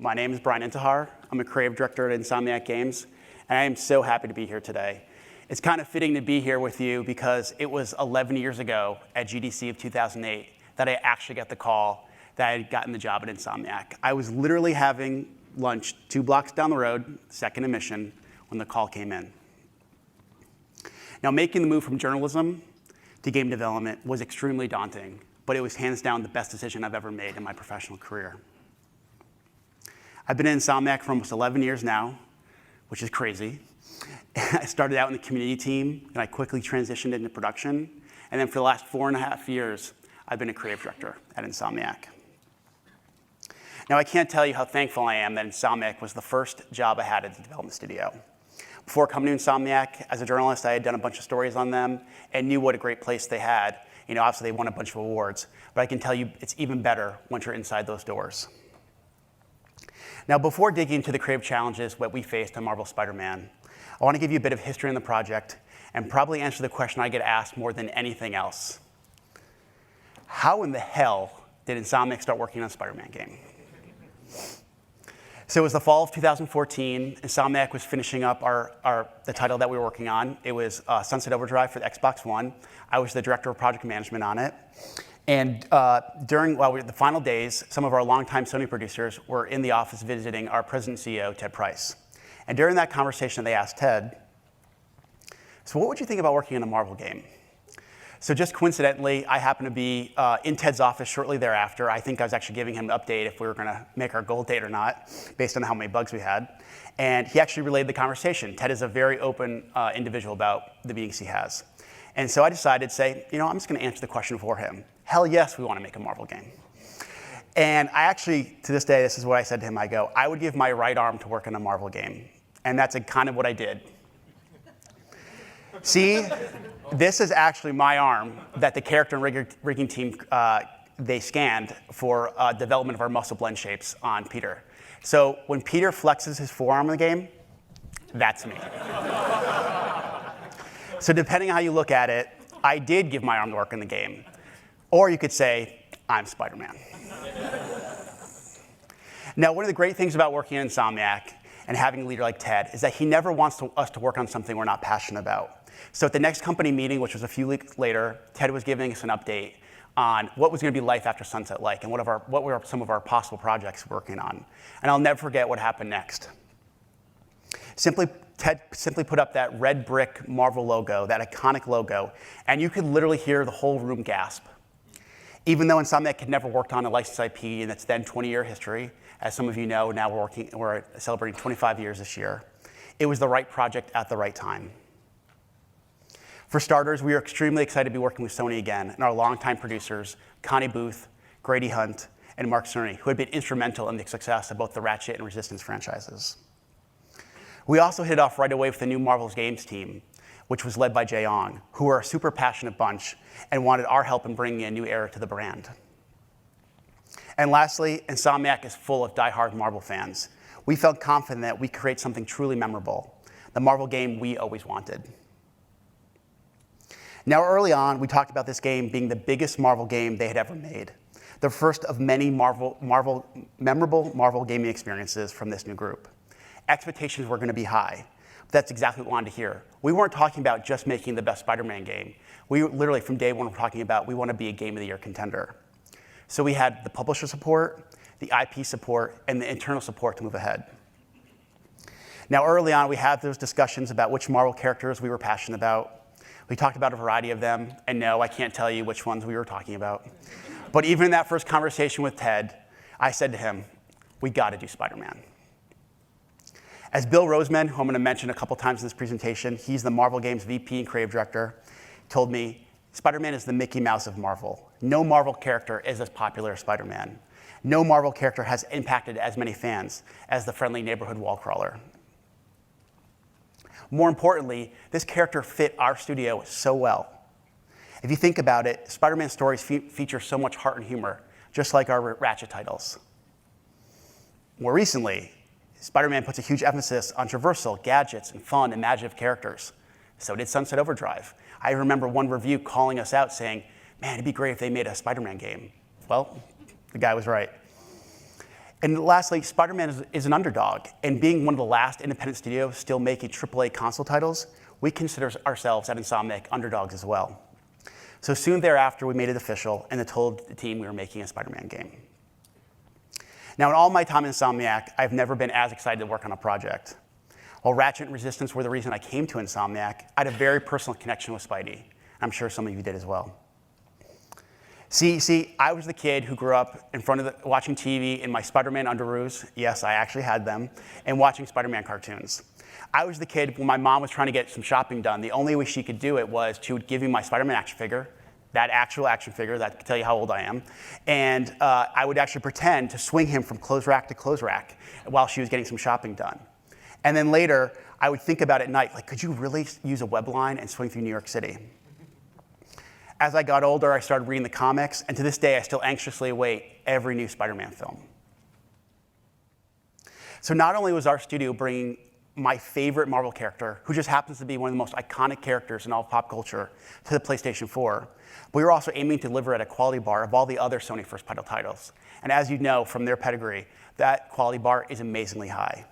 My name is Bryan Intihar. I'm a creative director at Insomniac Games, and I am so happy to be here today. It's kind of fitting to be here with you because it was 11 years ago at GDC of 2008 that I actually got the call that I had gotten the job at Insomniac. I was literally having lunch 2 blocks down the road, second admission, when the call came in. Now, making the move from journalism to game development was extremely daunting, but it was hands down the best decision I've ever made in my professional career. I've been in Insomniac for almost 11 years now, which is crazy. I started out in the community team, and I quickly transitioned into production. And then for the last 4.5 years, I've been a creative director at Insomniac. Now, I can't tell you how thankful I am that Insomniac was the first job I had at the development studio. Before coming to Insomniac, as a journalist, I had done a bunch of stories on them and knew what a great place they had. You know, obviously, they won a bunch of awards, but I can tell you it's even better once you're inside those doors. Now, before digging into the creative challenges that we faced on Marvel's Spider-Man, I want to give you a bit of history on the project and probably answer the question I get asked more than anything else. How in the hell did Insomniac start working on a Spider-Man game? So it was the fall of 2014. Insomniac was finishing up the title that we were working on. It was Sunset Overdrive for the Xbox One. I was the director of project management on it. And during the final days, some of our longtime Sony producers were in the office visiting our president and CEO, Ted Price. And during that conversation, they asked Ted, so what would you think about working in a Marvel game? So just coincidentally, I happened to be in Ted's office shortly thereafter. I think I was actually giving him an update if we were going to make our goal date or not, based on how many bugs we had. And he actually relayed the conversation. Ted is a very open individual about the meetings he has. And so I decided to say, you know, I'm just going to answer the question for him. Hell yes, we want to make a Marvel game. And I actually, to this day, this is what I said to him. I go, I would give my right arm to work in a Marvel game. And that's kind of what I did. See, this is actually my arm that the character and rigging team, they scanned for development of our muscle blend shapes on Peter. So when Peter flexes his forearm in the game, that's me. So depending on how you look at it, I did give my arm to work in the game. Or you could say, I'm Spider-Man. Now, one of the great things about working in Insomniac and having a leader like Ted is that he never wants us to work on something we're not passionate about. So at the next company meeting, which was a few weeks later, Ted was giving us an update on what was going to be life after Sunset like and what were some of our possible projects we're working on. And I'll never forget what happened next. Ted simply put up that red brick Marvel logo, that iconic logo, and you could literally hear the whole room gasp. Even though Insomniac had never worked on a licensed IP in its then 20-year history, as some of you know, now we're celebrating 25 years this year, it was the right project at the right time. For starters, we are extremely excited to be working with Sony again and our longtime producers, Connie Booth, Grady Hunt, and Mark Cerny, who had been instrumental in the success of both the Ratchet and Resistance franchises. We also hit it off right away with the new Marvel's Games team, which was led by Jay Ong, who are a super passionate bunch and wanted our help in bringing a new era to the brand. And lastly, Insomniac is full of diehard Marvel fans. We felt confident that we could create something truly memorable, the Marvel game we always wanted. Now, early on, we talked about this game being the biggest Marvel game they had ever made, the first of many memorable Marvel gaming experiences from this new group. Expectations were going to be high. That's exactly what we wanted to hear. We weren't talking about just making the best Spider-Man game. We literally, from day one, were talking about we want to be a Game of the Year contender. So we had the publisher support, the IP support, and the internal support to move ahead. Now, early on, we had those discussions about which Marvel characters we were passionate about. We talked about a variety of them, and no, I can't tell you which ones we were talking about. But even in that first conversation with Ted, I said to him, we got to do Spider-Man. As Bill Roseman, who I'm going to mention a couple times in this presentation, he's the Marvel Games VP and Creative Director, told me, Spider-Man is the Mickey Mouse of Marvel. No Marvel character is as popular as Spider-Man. No Marvel character has impacted as many fans as the friendly neighborhood wall crawler. More importantly, this character fit our studio so well. If you think about it, Spider-Man stories feature so much heart and humor, just like our Ratchet titles. More recently, Spider-Man puts a huge emphasis on traversal, gadgets, and fun, imaginative characters. So did Sunset Overdrive. I remember one review calling us out saying, man, it'd be great if they made a Spider-Man game. Well, the guy was right. And lastly, Spider-Man is an underdog, and being one of the last independent studios still making AAA console titles, we consider ourselves at Insomniac underdogs as well. So soon thereafter, we made it official and told the team we were making a Spider-Man game. Now, in all my time in Insomniac, I've never been as excited to work on a project. While Ratchet and Resistance were the reason I came to Insomniac, I had a very personal connection with Spidey. I'm sure some of you did as well. See, I was the kid who grew up in front of watching TV in my Spider-Man underoos. Yes, I actually had them, and watching Spider-Man cartoons. I was the kid when my mom was trying to get some shopping done. The only way she could do it was she would give me my Spider-Man action figure, that actual action figure that can tell you how old I am, and I would actually pretend to swing him from clothes rack to clothes rack while she was getting some shopping done. And then later, I would think about it at night, like, could you really use a web line and swing through New York City? As I got older, I started reading the comics, and to this day, I still anxiously await every new Spider-Man film. So not only was our studio bringing my favorite Marvel character, who just happens to be one of the most iconic characters in all of pop culture, to the PlayStation 4, but we were also aiming to deliver at a quality bar of all the other Sony first-party titles. And as you know from their pedigree, that quality bar is amazingly high.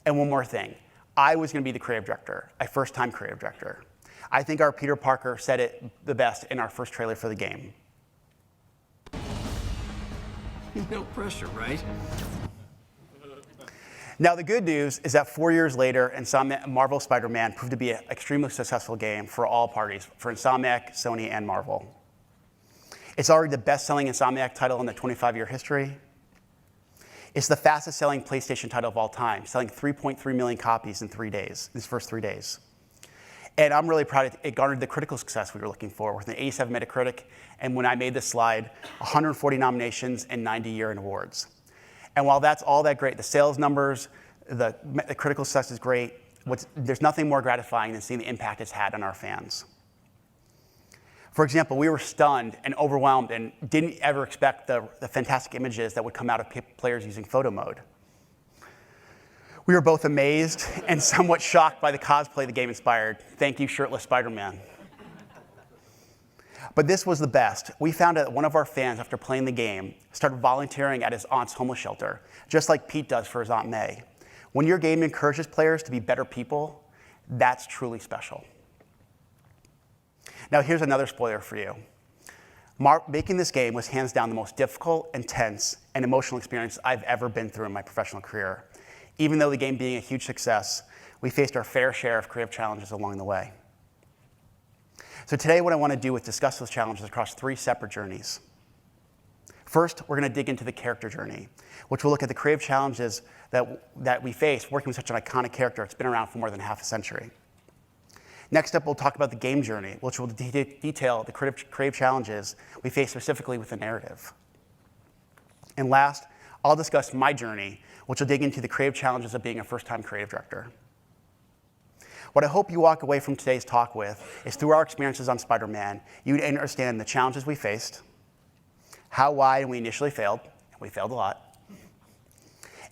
And one more thing, I was going to be the creative director, a first-time creative director. I think our Peter Parker said it the best in our first trailer for the game. No pressure, right? Now, the good news is that 4 years later, Marvel Spider-Man proved to be an extremely successful game for all parties, for Insomniac, Sony, and Marvel. It's already the best-selling Insomniac title in the 25-year history. It's the fastest-selling PlayStation title of all time, selling 3.3 million copies in 3 days, its first 3 days. And I'm really proud it garnered the critical success we were looking for with an 87 Metacritic, and when I made this slide, 140 nominations and 90 year-end awards. And while that's all that great, the sales numbers, the critical success is great, there's nothing more gratifying than seeing the impact it's had on our fans. For example, we were stunned and overwhelmed and didn't ever expect the fantastic images that would come out of players using photo mode. We were both amazed and somewhat shocked by the cosplay the game inspired. Thank you, shirtless Spider-Man. But this was the best. We found out that one of our fans, after playing the game, started volunteering at his aunt's homeless shelter, just like Pete does for his Aunt May. When your game encourages players to be better people, that's truly special. Now, here's another spoiler for you. Making this game was hands down the most difficult, intense, and emotional experience I've ever been through in my professional career. Even though the game being a huge success, we faced our fair share of creative challenges along the way. So today what I want to do is discuss those challenges across 3 separate journeys. First, we're going to dig into the character journey, which will look at the creative challenges that we face working with such an iconic character that's been around for more than half a century. Next up, we'll talk about the game journey, which will detail the creative challenges we face specifically with the narrative. And last, I'll discuss my journey, which will dig into the creative challenges of being a first-time creative director. What I hope you walk away from today's talk with is through our experiences on Spider-Man, you would understand the challenges we faced, how wide we initially failed, and we failed a lot,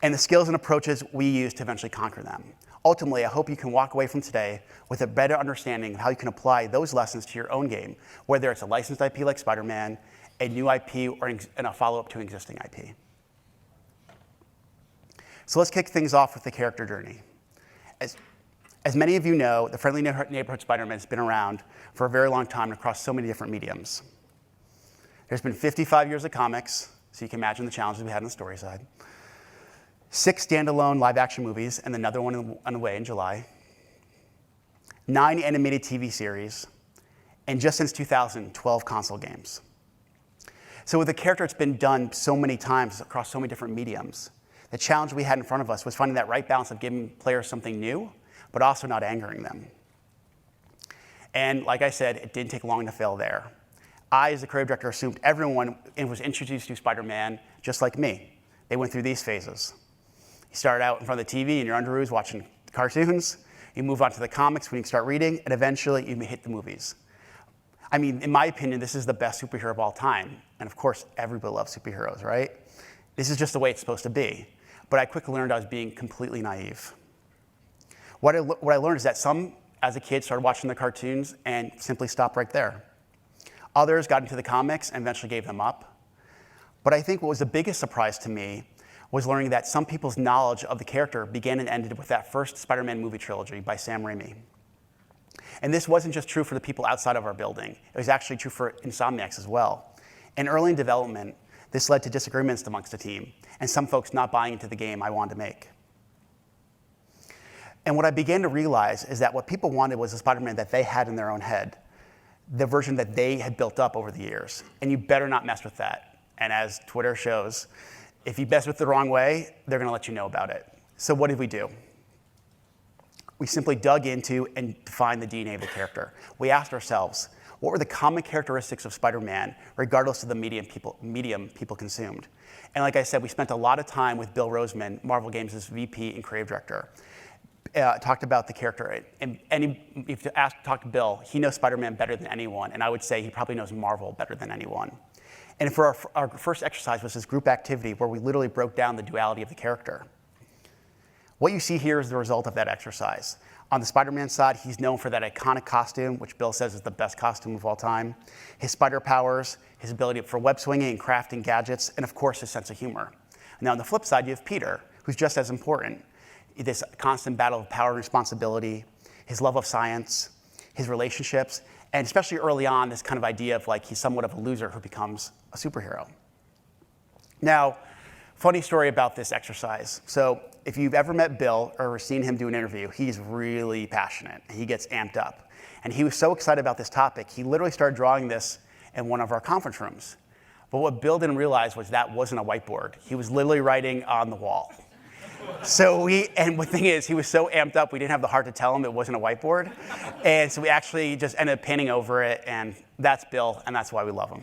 and the skills and approaches we used to eventually conquer them. Ultimately, I hope you can walk away from today with a better understanding of how you can apply those lessons to your own game, whether it's a licensed IP like Spider-Man, a new IP, or a follow-up to an existing IP. So let's kick things off with the character journey. As many of you know, the Friendly Neighborhood Spider-Man has been around for a very long time across so many different mediums. There's been 55 years of comics, so you can imagine the challenges we had on the story side. 6 standalone live-action movies, and another one on the way in July. 9 animated TV series, and just since 2000, 12 console games. So with a character that's been done so many times across so many different mediums, the challenge we had in front of us was finding that right balance of giving players something new, but also not angering them. And like I said, it didn't take long to fail there. I, as the creative director, assumed everyone was introduced to Spider-Man just like me. They went through these phases. You started out in front of the TV in your underoos watching cartoons. You move on to the comics when you start reading, and eventually you hit the movies. I mean, in my opinion, this is the best superhero of all time. And of course, everybody loves superheroes, right? This is just the way it's supposed to be. But I quickly learned I was being completely naive. What I learned is that some, as a kid, started watching the cartoons and simply stopped right there. Others got into the comics and eventually gave them up. But I think what was the biggest surprise to me was learning that some people's knowledge of the character began and ended with that first Spider-Man movie trilogy by Sam Raimi. And this wasn't just true for the people outside of our building. It was actually true for Insomniacs as well. And early in development, this led to disagreements amongst the team, and some folks not buying into the game I wanted to make. And what I began to realize is that what people wanted was a Spider-Man that they had in their own head, the version that they had built up over the years. And you better not mess with that. And as Twitter shows, if you mess with it the wrong way, they're going to let you know about it. So what did we do? We simply dug into and defined the DNA of the character. We asked ourselves, what were the common characteristics of Spider-Man, regardless of the medium people consumed? And like I said, we spent a lot of time with Bill Roseman, Marvel Games' VP and creative director, talked about the character. And if you talk to Bill, he knows Spider-Man better than anyone, and I would say he probably knows Marvel better than anyone. And for our first exercise was this group activity where we literally broke down the duality of the character. What you see here is the result of that exercise. On the Spider-Man side, he's known for that iconic costume, which Bill says is the best costume of all time, his spider powers, his ability for web swinging and crafting gadgets, and of course, his sense of humor. Now on the flip side, you have Peter, who's just as important. This constant battle of power and responsibility, his love of science, his relationships, and especially early on, this kind of idea of like he's somewhat of a loser who becomes a superhero. Now, funny story about this exercise. So if you've ever met Bill or seen him do an interview, he's really passionate. He gets amped up. And he was so excited about this topic, he literally started drawing this in one of our conference rooms. But what Bill didn't realize was that wasn't a whiteboard. He was literally writing on the wall. And the thing is, he was so amped up, we didn't have the heart to tell him it wasn't a whiteboard. And so we actually just ended up painting over it, and that's Bill, and that's why we love him.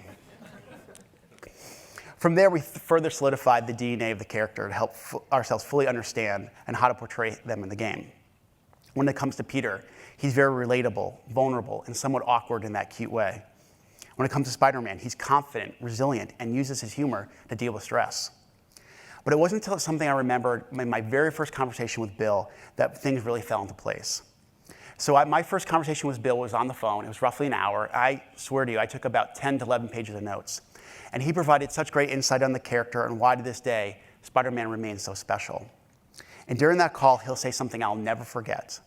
From there, we further solidified the DNA of the character to help ourselves fully understand and how to portray them in the game. When it comes to Peter, he's very relatable, vulnerable, and somewhat awkward in that cute way. When it comes to Spider-Man, he's confident, resilient, and uses his humor to deal with stress. But it wasn't until something I remembered in my very first conversation with Bill that things really fell into place. So my first conversation with Bill was on the phone. It was roughly an hour. I swear to you, I took about 10 to 11 pages of notes. And he provided such great insight on the character and why to this day, Spider-Man remains so special. And during that call, he'll say something I'll never forget,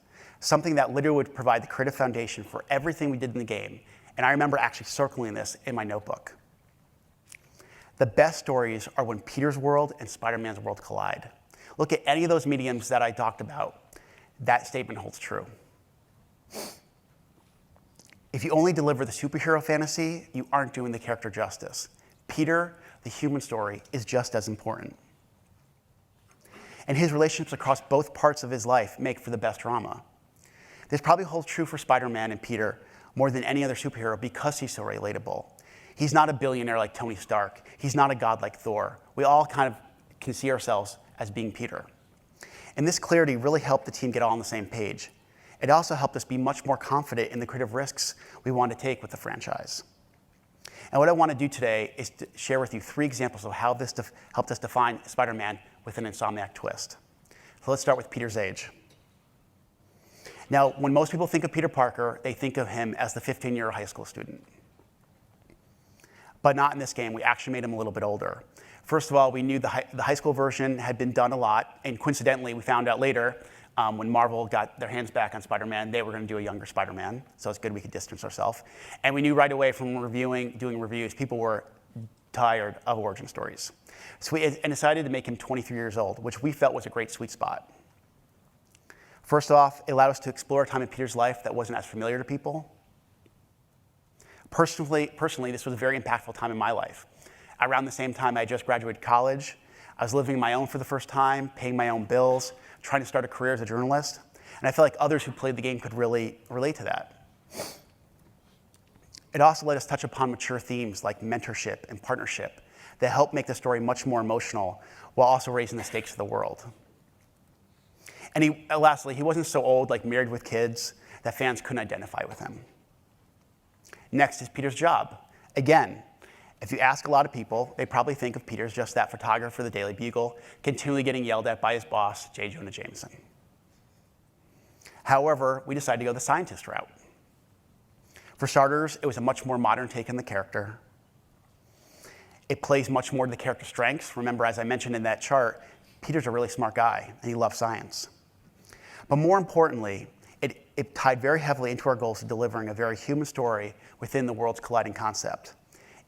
something that literally would provide the creative foundation for everything we did in the game. And I remember actually circling this in my notebook. The best stories are when Peter's world and Spider-Man's world collide. Look at any of those mediums that I talked about. That statement holds true. If you only deliver the superhero fantasy, you aren't doing the character justice. Peter, the human story, is just as important. And his relationships across both parts of his life make for the best drama. This probably holds true for Spider-Man and Peter more than any other superhero because he's so relatable. He's not a billionaire like Tony Stark. He's not a god like Thor. We all kind of can see ourselves as being Peter. And this clarity really helped the team get all on the same page. It also helped us be much more confident in the creative risks we want to take with the franchise. And what I want to do today is to share with you 3 examples of how this helped us define Spider-Man with an Insomniac twist. So let's start with Peter's age. Now, when most people think of Peter Parker, they think of him as the 15-year high school student. But not in this game. We actually made him a little bit older. First of all, we knew the high school version had been done a lot, and coincidentally, we found out later, when Marvel got their hands back on Spider-Man, they were going to do a younger Spider-Man, so it's good we could distance ourselves. And we knew right away from doing reviews, people were tired of origin stories. So we decided to make him 23 years old, which we felt was a great sweet spot. First off, it allowed us to explore a time in Peter's life that wasn't as familiar to people. Personally, this was a very impactful time in my life. Around the same time I just graduated college, I was living on my own for the first time, paying my own bills, trying to start a career as a journalist, and I felt like others who played the game could really relate to that. It also let us touch upon mature themes like mentorship and partnership that helped make the story much more emotional while also raising the stakes of the world. And lastly, he wasn't so old, like married with kids, that fans couldn't identify with him. Next is Peter's job. Again, if you ask a lot of people, they probably think of Peter as just that photographer for the Daily Bugle, continually getting yelled at by his boss, J. Jonah Jameson. However, we decided to go the scientist route. For starters, it was a much more modern take on the character. It plays much more to the character's strengths. Remember, as I mentioned in that chart, Peter's a really smart guy, and he loves science. But more importantly, it tied very heavily into our goals of delivering a very human story within the world's colliding concept.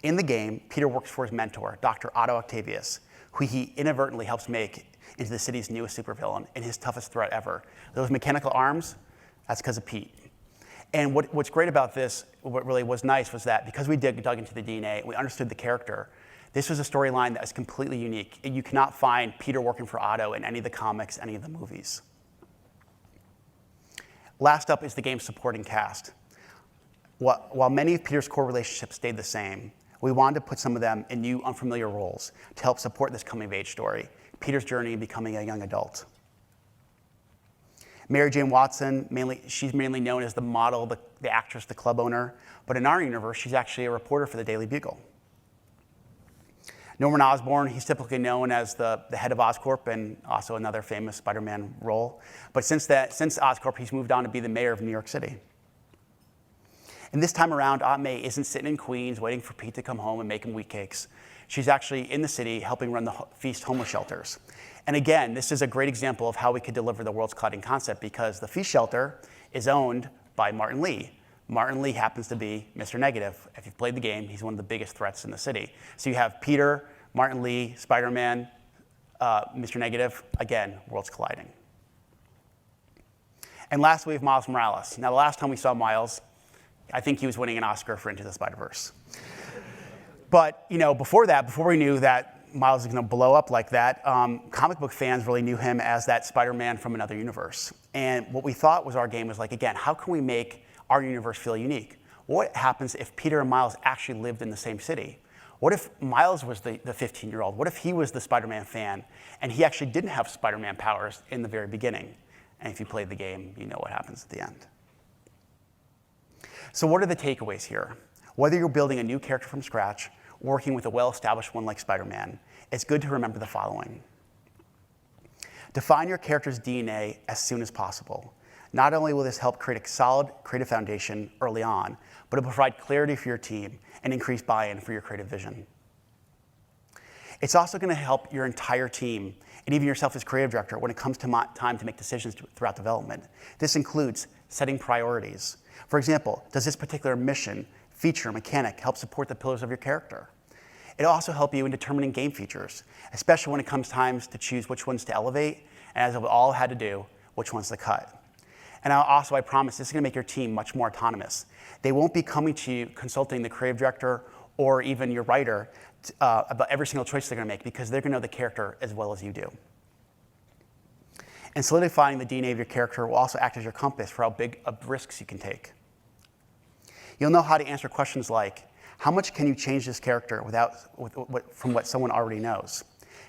In the game, Peter works for his mentor, Dr. Otto Octavius, who he inadvertently helps make into the city's newest supervillain and his toughest threat ever. Those mechanical arms, that's because of Pete. And what's great about this, what really was nice, was that because we dug into the DNA, we understood the character, this was a storyline that is completely unique. You cannot find Peter working for Otto in any of the comics, any of the movies. Last up is the game's supporting cast. While many of Peter's core relationships stayed the same, we wanted to put some of them in new, unfamiliar roles to help support this coming-of-age story, Peter's journey in becoming a young adult. Mary Jane Watson, she's mainly known as the model, the actress, the club owner, but in our universe, she's actually a reporter for the Daily Bugle. Norman Osborn, he's typically known as the head of Oscorp and also another famous Spider-Man role. But since Oscorp, he's moved on to be the mayor of New York City. And this time around, Aunt May isn't sitting in Queens waiting for Pete to come home and make him wheat cakes. She's actually in the city helping run the Feast homeless shelters. And again, this is a great example of how we could deliver the world's colliding concept because the Feast shelter is owned by Martin Lee. Martin Lee happens to be Mr. Negative. If you've played the game, he's one of the biggest threats in the city. So you have Peter, Martin Lee, Spider-Man, Mr. Negative, again, worlds colliding. And lastly, we have Miles Morales. Now, the last time we saw Miles, I think he was winning an Oscar for Into the Spider-Verse. But before we knew that Miles was going to blow up like that, comic book fans really knew him as that Spider-Man from another universe. And what we thought was our game was like, again, how can we make our universe feel unique? What happens if Peter and Miles actually lived in the same city? What if Miles was the 15-year-old? What if he was the Spider-Man fan and he actually didn't have Spider-Man powers in the very beginning? And if you played the game, you know what happens at the end. So what are the takeaways here? Whether you're building a new character from scratch or working with a well-established one like Spider-Man, it's good to remember the following. Define your character's DNA as soon as possible. Not only will this help create a solid creative foundation early on, but it'll provide clarity for your team and increase buy-in for your creative vision. It's also going to help your entire team and even yourself as creative director when it comes to time to make decisions throughout development. This includes setting priorities. For example, does this particular mission, feature, mechanic help support the pillars of your character? It'll also help you in determining game features, especially when it comes times to choose which ones to elevate, and as we've all had to do, which ones to cut. And I promise, this is going to make your team much more autonomous. They won't be coming to you, consulting the creative director or even your writer about every single choice they're going to make because they're going to know the character as well as you do. And solidifying the DNA of your character will also act as your compass for how big of risks you can take. You'll know how to answer questions like, how much can you change this character from what someone already knows?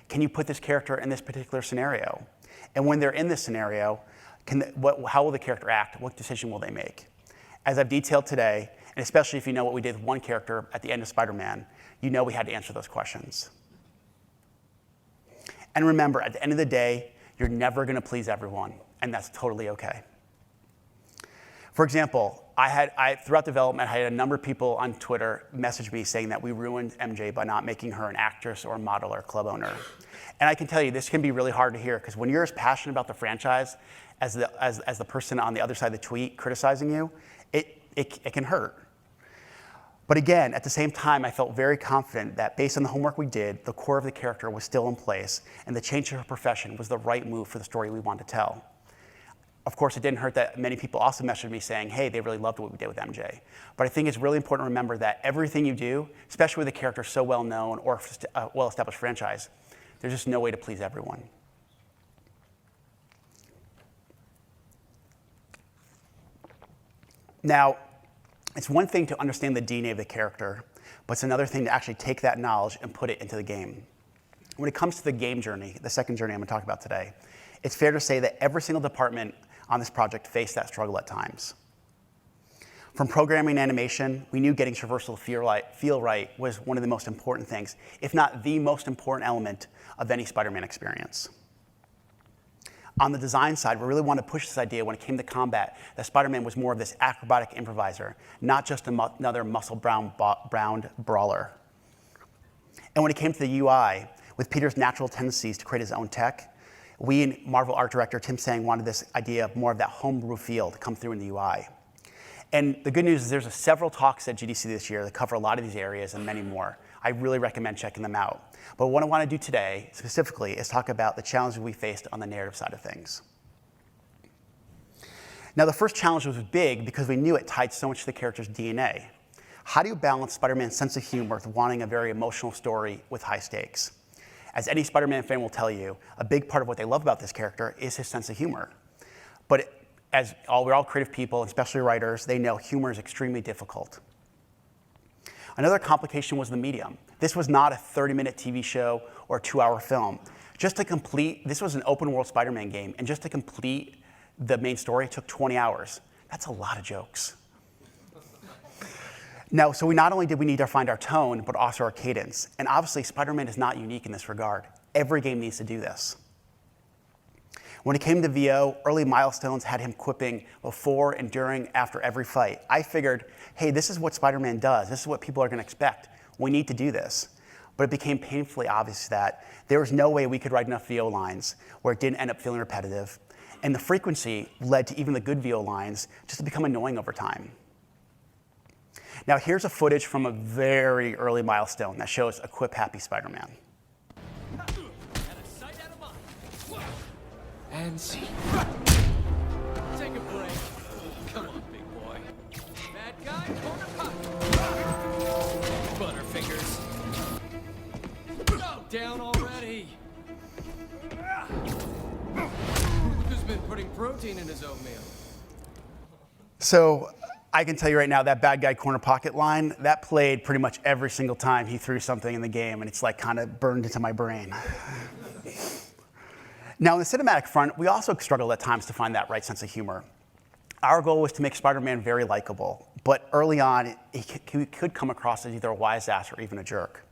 Can you put this character in this particular scenario? And when they're in this scenario, how will the character act? What decision will they make? As I've detailed today, and especially if you know what we did with one character at the end of Spider-Man, you know we had to answer those questions. And remember, at the end of the day, you're never going to please everyone, and that's totally okay. For example, throughout development, I had a number of people on Twitter message me saying that we ruined MJ by not making her an actress or a model or a club owner. And I can tell you, this can be really hard to hear, because when you're as passionate about the franchise as the person on the other side of the tweet criticizing you, it can hurt. But again, at the same time, I felt very confident that based on the homework we did, the core of the character was still in place, and the change to her profession was the right move for the story we wanted to tell. Of course, it didn't hurt that many people also messaged me saying, hey, they really loved what we did with MJ. But I think it's really important to remember that everything you do, especially with a character so well-known or a well-established franchise, there's just no way to please everyone. Now, it's one thing to understand the DNA of the character, but it's another thing to actually take that knowledge and put it into the game. When it comes to the game journey, the second journey I'm going to talk about today, it's fair to say that every single department on this project faced that struggle at times. From programming and animation, we knew getting traversal feel right was one of the most important things, if not the most important element of any Spider-Man experience. On the design side, we really wanted to push this idea when it came to combat that Spider-Man was more of this acrobatic improviser, not just another muscle-bound brawler. And And when it came to the UI, with Peter's natural tendencies to create his own tech, we and Marvel art director Tim Sang wanted this idea of more of that homebrew feel to come through in the UI. And the good news is there's several talks at GDC this year that cover a lot of these areas and many more. I really recommend checking them out. But what I want to do today specifically is talk about the challenges we faced on the narrative side of things. Now, the first challenge was big because we knew it tied so much to the character's DNA. How do you balance Spider-Man's sense of humor with wanting a very emotional story with high stakes? As any Spider-Man fan will tell you, a big part of what they love about this character is his sense of humor. But we're all creative people, especially writers, they know humor is extremely difficult. Another complication was the medium. This was not a 30-minute TV show or a 2-hour film. This was an open-world Spider-Man game, and just to complete the main story took 20 hours. That's a lot of jokes. Now, so not only did we need to find our tone, but also our cadence. And obviously, Spider-Man is not unique in this regard. Every game needs to do this. When it came to VO, early milestones had him quipping before and during, after every fight. I figured, hey, this is what Spider-Man does. This is what people are going to expect. We need to do this. But it became painfully obvious that there was no way we could write enough VO lines where it didn't end up feeling repetitive. And the frequency led to even the good VO lines just to become annoying over time. Now, here's a footage from a very early milestone that shows a quip-happy Spider-Man. And see. Take a break. Come on, big boy. Bad guy, corner pocket. Butterfingers. Go down already. Who's been putting protein in his oatmeal? So I can tell you right now, that bad guy corner pocket line, that played pretty much every single time he threw something in the game, and it's like kind of burned into my brain. Now, on the cinematic front, we also struggled at times to find that right sense of humor. Our goal was to make Spider-Man very likable, but early on, he could come across as either a wise ass or even a jerk.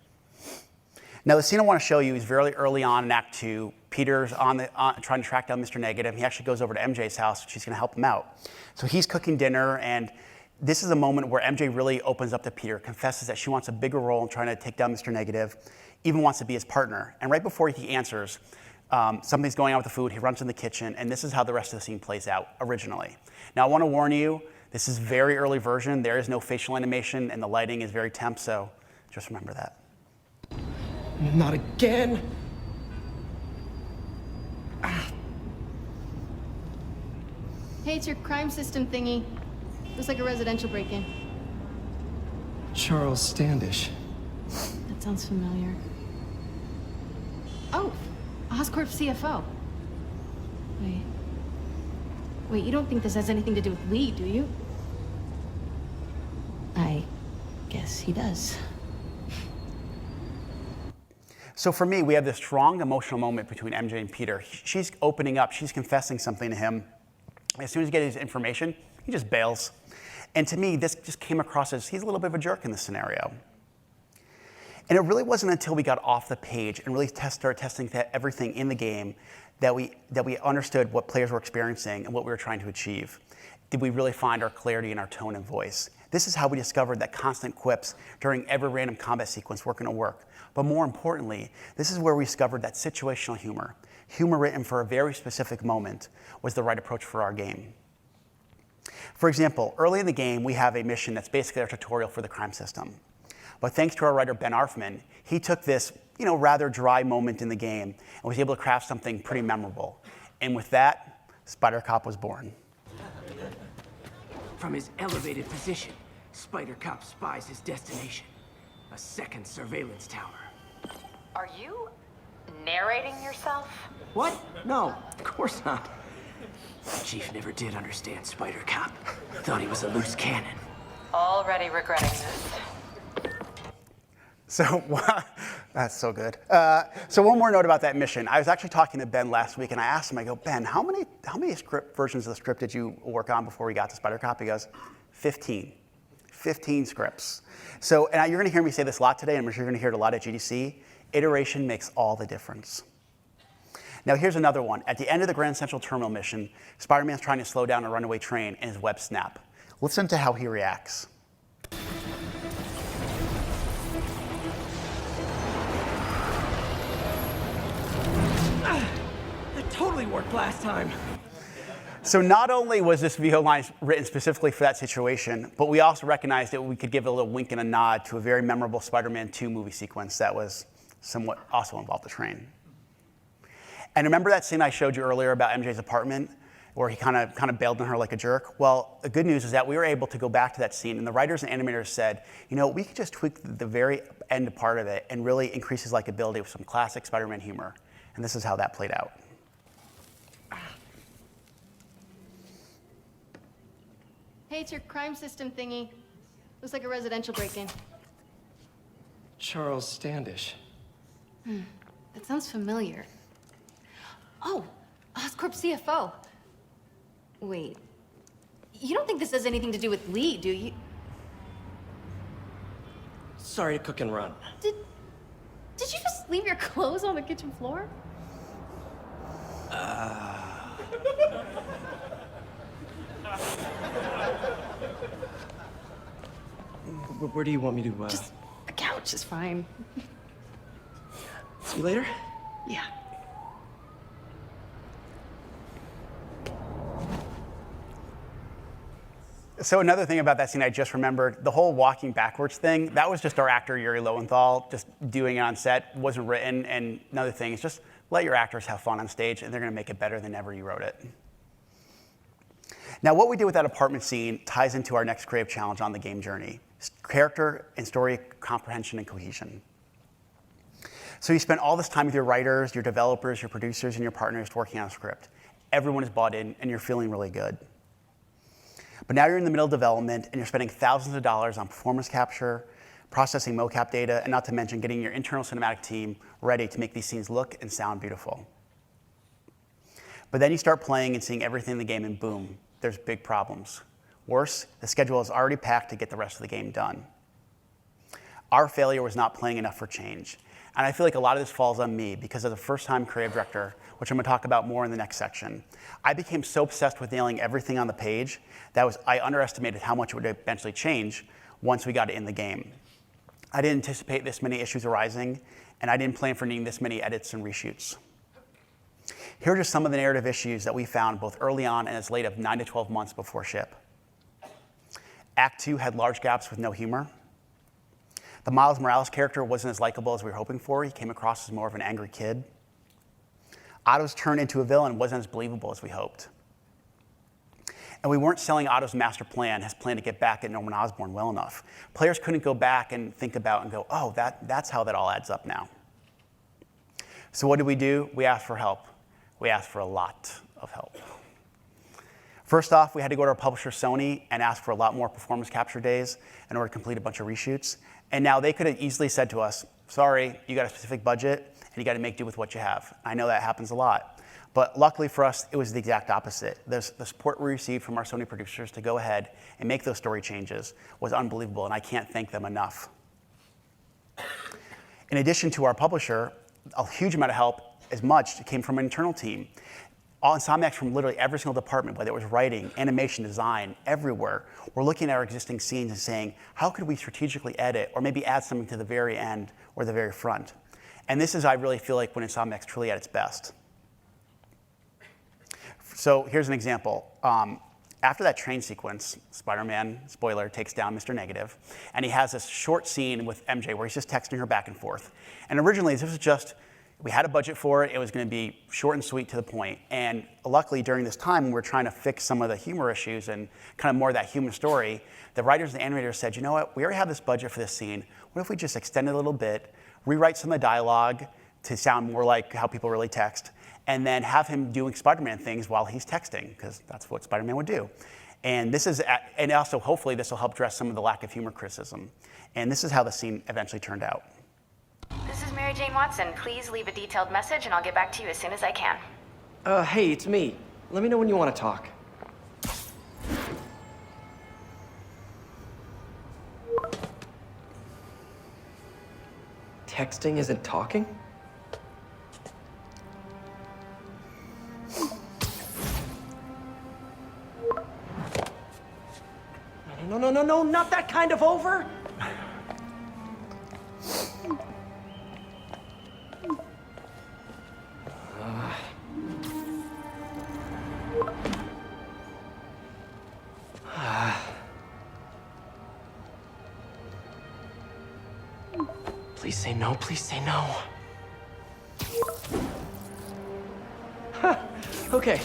Now, the scene I want to show you is very early on in Act 2. Peter's trying to track down Mr. Negative. He actually goes over to MJ's house. She's going to help him out. So he's cooking dinner, and this is a moment where MJ really opens up to Peter, confesses that she wants a bigger role in trying to take down Mr. Negative, even wants to be his partner. And right before he answers, something's going on with the food. He runs in the kitchen, and this is how the rest of the scene plays out originally. Now, I want to warn you, this is very early version. There is no facial animation, and the lighting is very temp, so just remember that. Not again. Hey, it's your crime system thingy. Looks like a residential break-in. Charles Standish. That sounds familiar. Oh, Oscorp CFO. Wait, you don't think this has anything to do with Lee, do you? I guess he does. So for me, we have this strong emotional moment between MJ and Peter. She's opening up, she's confessing something to him. As soon as he gets his information, he just bails. And to me, this just came across as he's a little bit of a jerk in this scenario. And it really wasn't until we got off the page and really started testing everything in the game that we understood what players were experiencing and what we were trying to achieve. Did we really find our clarity in our tone and voice? This is how we discovered that constant quips during every random combat sequence weren't going to work. But more importantly, this is where we discovered that situational humor written for a very specific moment, was the right approach for our game. For example, early in the game, we have a mission that's basically our tutorial for the crime system. But thanks to our writer, Ben Arfman, he took this rather dry moment in the game and was able to craft something pretty memorable. And with that, Spider Cop was born. From his elevated position, Spider Cop spies his destination, a second surveillance tower. Are you narrating yourself? What? No, of course not. Chief never did understand Spider Cop. Thought he was a loose cannon. Already regretting this. So, that's so good. So one more note about that mission. I was actually talking to Ben last week, and I asked him, I go, Ben, how many script versions of the script did you work on before we got to Spider Cop? He goes, 15. 15 scripts. So, and you're going to hear me say this a lot today, and I'm sure you're going to hear it a lot at GDC. Iteration makes all the difference. Now, here's another one. At the end of the Grand Central Terminal mission, Spider-Man's trying to slow down a runaway train, and his web snap. Listen to how he reacts. totally worked last time. So not only was this VO line written specifically for that situation, but we also recognized that we could give a little wink and a nod to a very memorable Spider-Man 2 movie sequence that was somewhat also involved the train. And remember that scene I showed you earlier about MJ's apartment, where he kind of bailed on her like a jerk? Well, the good news is that we were able to go back to that scene, and the writers and animators said, you know, we could just tweak the very end part of it and really increase his likability with some classic Spider-Man humor. And this is how that played out. Hey, it's your crime system thingy. Looks like a residential break-in. Charles Standish. That sounds familiar. Oh, Oscorp CFO. Wait, you don't think this has anything to do with Lee, do you? Sorry to cook and run. Did you just leave your clothes on the kitchen floor? Where do you want me to, Just the couch is fine. See you later? Yeah. So another thing about that scene I just remembered, the whole walking backwards thing, that was just our actor, Yuri Lowenthal, just doing it on set. It wasn't written. And another thing is just let your actors have fun on stage, and they're going to make it better than ever you wrote it. Now, what we did with that apartment scene ties into our next creative challenge on the game journey, character and story comprehension and cohesion. So you spent all this time with your writers, your developers, your producers, and your partners working on a script. Everyone is bought in, and you're feeling really good. But now you're in the middle of development, and you're spending thousands of dollars on performance capture, processing mocap data, and not to mention getting your internal cinematic team ready to make these scenes look and sound beautiful. But then you start playing and seeing everything in the game, and boom, there's big problems. Worse, the schedule is already packed to get the rest of the game done. Our failure was not playing enough for change. And I feel like a lot of this falls on me because as a first-time creative director, which I'm going to talk about more in the next section, I became so obsessed with nailing everything on the page that I underestimated how much it would eventually change once we got it in the game. I didn't anticipate this many issues arising, and I didn't plan for needing this many edits and reshoots. Here are just some of the narrative issues that we found both early on and as late as 9 to 12 months before ship. Act 2 had large gaps with no humor. The Miles Morales character wasn't as likable as we were hoping for. He came across as more of an angry kid. Otto's turn into a villain wasn't as believable as we hoped. And we weren't selling Otto's master plan, his plan to get back at Norman Osborn, well enough. Players couldn't go back and think about and go, oh, that's how that all adds up now. So what did we do? We asked for help. We asked for a lot of help. First off, we had to go to our publisher, Sony, and ask for a lot more performance capture days in order to complete a bunch of reshoots. And now they could have easily said to us, sorry, you got a specific budget, and you got to make do with what you have. I know that happens a lot. But luckily for us, it was the exact opposite. The support we received from our Sony producers to go ahead and make those story changes was unbelievable, and I can't thank them enough. In addition to our publisher, a huge amount of help, as much, came from an internal team. All Insomniacs from literally every single department, whether it was writing, animation, design, everywhere, we're looking at our existing scenes and saying, how could we strategically edit or maybe add something to the very end or the very front? And this is, I really feel like, when Insomniac's truly at its best. So here's an example. After that train sequence, Spider-Man, spoiler, takes down Mr. Negative, and he has this short scene with MJ where he's just texting her back and forth. And originally, this was just, we had a budget for it. It was going to be short and sweet to the point. And luckily, during this time, when we were trying to fix some of the humor issues and kind of more of that human story, the writers and animators said, you know what? We already have this budget for this scene. What if we just extend it a little bit, rewrite some of the dialogue to sound more like how people really text, and then have him doing Spider-Man things while he's texting, because that's what Spider-Man would do. And this is, and also, hopefully, this will help address some of the lack of humor criticism. And this is how the scene eventually turned out. This is Mary Jane Watson. Please leave a detailed message and I'll get back to you as soon as I can. Hey, it's me. Let me know when you want to talk. Texting isn't talking? No, not that kind of over! Please say no, please say no. Huh. Okay.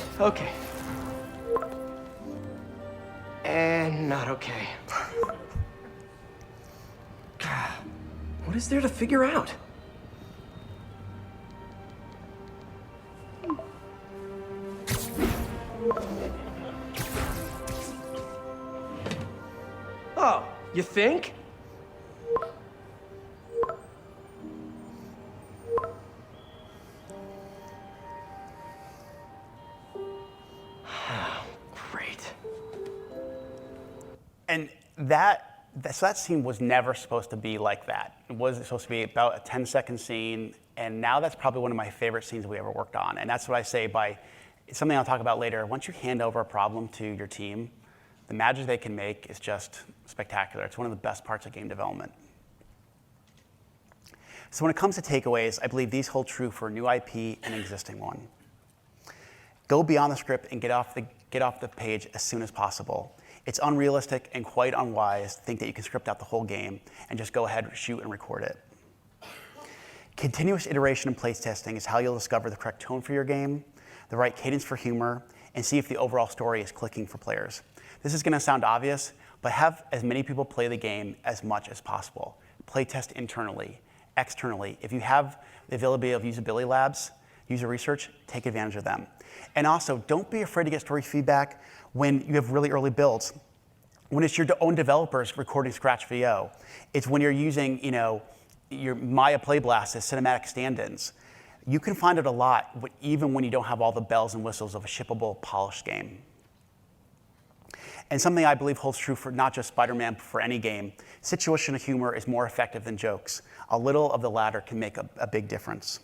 And not okay. What is there to figure out? Oh, you think? Great. And so that scene was never supposed to be like that. It was supposed to be about a 10-second scene, and now that's probably one of my favorite scenes we ever worked on. And that's what I say by, it's something I'll talk about later. Once you hand over a problem to your team, the magic they can make is just spectacular. It's one of the best parts of game development. So when it comes to takeaways, I believe these hold true for new IP and existing one. Go beyond the script and get off the page as soon as possible. It's unrealistic and quite unwise to think that you can script out the whole game and just go ahead, shoot, and record it. Continuous iteration and place testing is how you'll discover the correct tone for your game, the right cadence for humor, and see if the overall story is clicking for players. This is going to sound obvious, but have as many people play the game as much as possible. Play test internally, externally. If you have the availability of usability labs, user research, take advantage of them. And also, don't be afraid to get story feedback when you have really early builds. When it's your own developers recording scratch VO. It's when you're using, your Maya Playblast as cinematic stand-ins. You can find it a lot, even when you don't have all the bells and whistles of a shippable, polished game. And something I believe holds true for not just Spider-Man, but for any game, situational humor is more effective than jokes. A little of the latter can make a big difference.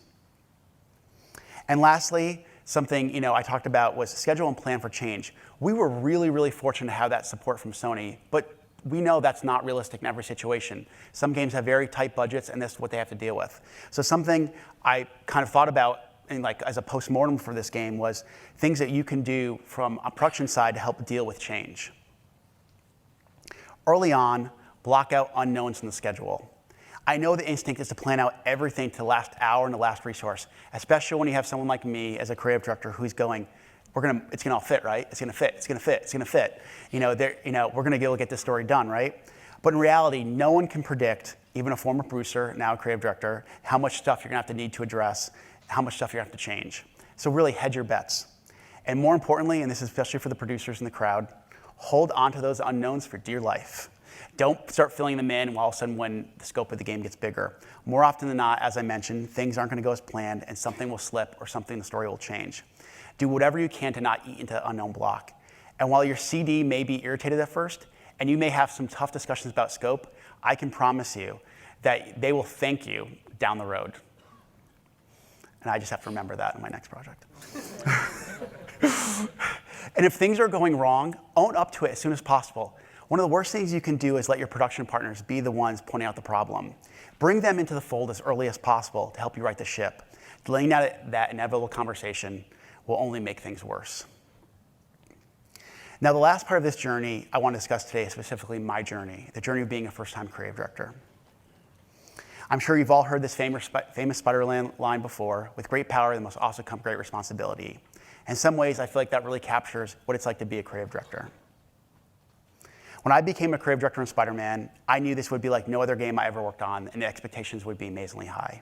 And lastly, something I talked about was schedule and plan for change. We were really, really fortunate to have that support from Sony, but we know that's not realistic in every situation. Some games have very tight budgets, and that's what they have to deal with. So something I kind of thought about as a post-mortem for this game was things that you can do from a production side to help deal with change. Early on, block out unknowns in the schedule. I know the instinct is to plan out everything to the last hour and the last resource, especially when you have someone like me as a creative director who's going, it's gonna all fit, right? It's gonna fit. We're gonna go get this story done, right? But in reality, no one can predict, even a former producer, now a creative director, how much stuff you're gonna have to need to address, how much stuff you're gonna have to change. So really hedge your bets. And more importantly, and this is especially for the producers in the crowd, hold on to those unknowns for dear life. Don't start filling them in all of a sudden when the scope of the game gets bigger. More often than not, as I mentioned, things aren't gonna go as planned and something will slip or something in the story will change. Do whatever you can to not eat into unknown block. And while your CD may be irritated at first, and you may have some tough discussions about scope, I can promise you that they will thank you down the road. And I just have to remember that in my next project. And if things are going wrong, own up to it as soon as possible. One of the worst things you can do is let your production partners be the ones pointing out the problem. Bring them into the fold as early as possible to help you right the ship. Delaying that inevitable conversation will only make things worse. Now, the last part of this journey I want to discuss today is specifically my journey, the journey of being a first-time creative director. I'm sure you've all heard this famous Spider-Man line before, with great power there must also come great responsibility. In some ways, I feel like that really captures what it's like to be a creative director. When I became a creative director on Spider-Man, I knew this would be like no other game I ever worked on, and the expectations would be amazingly high.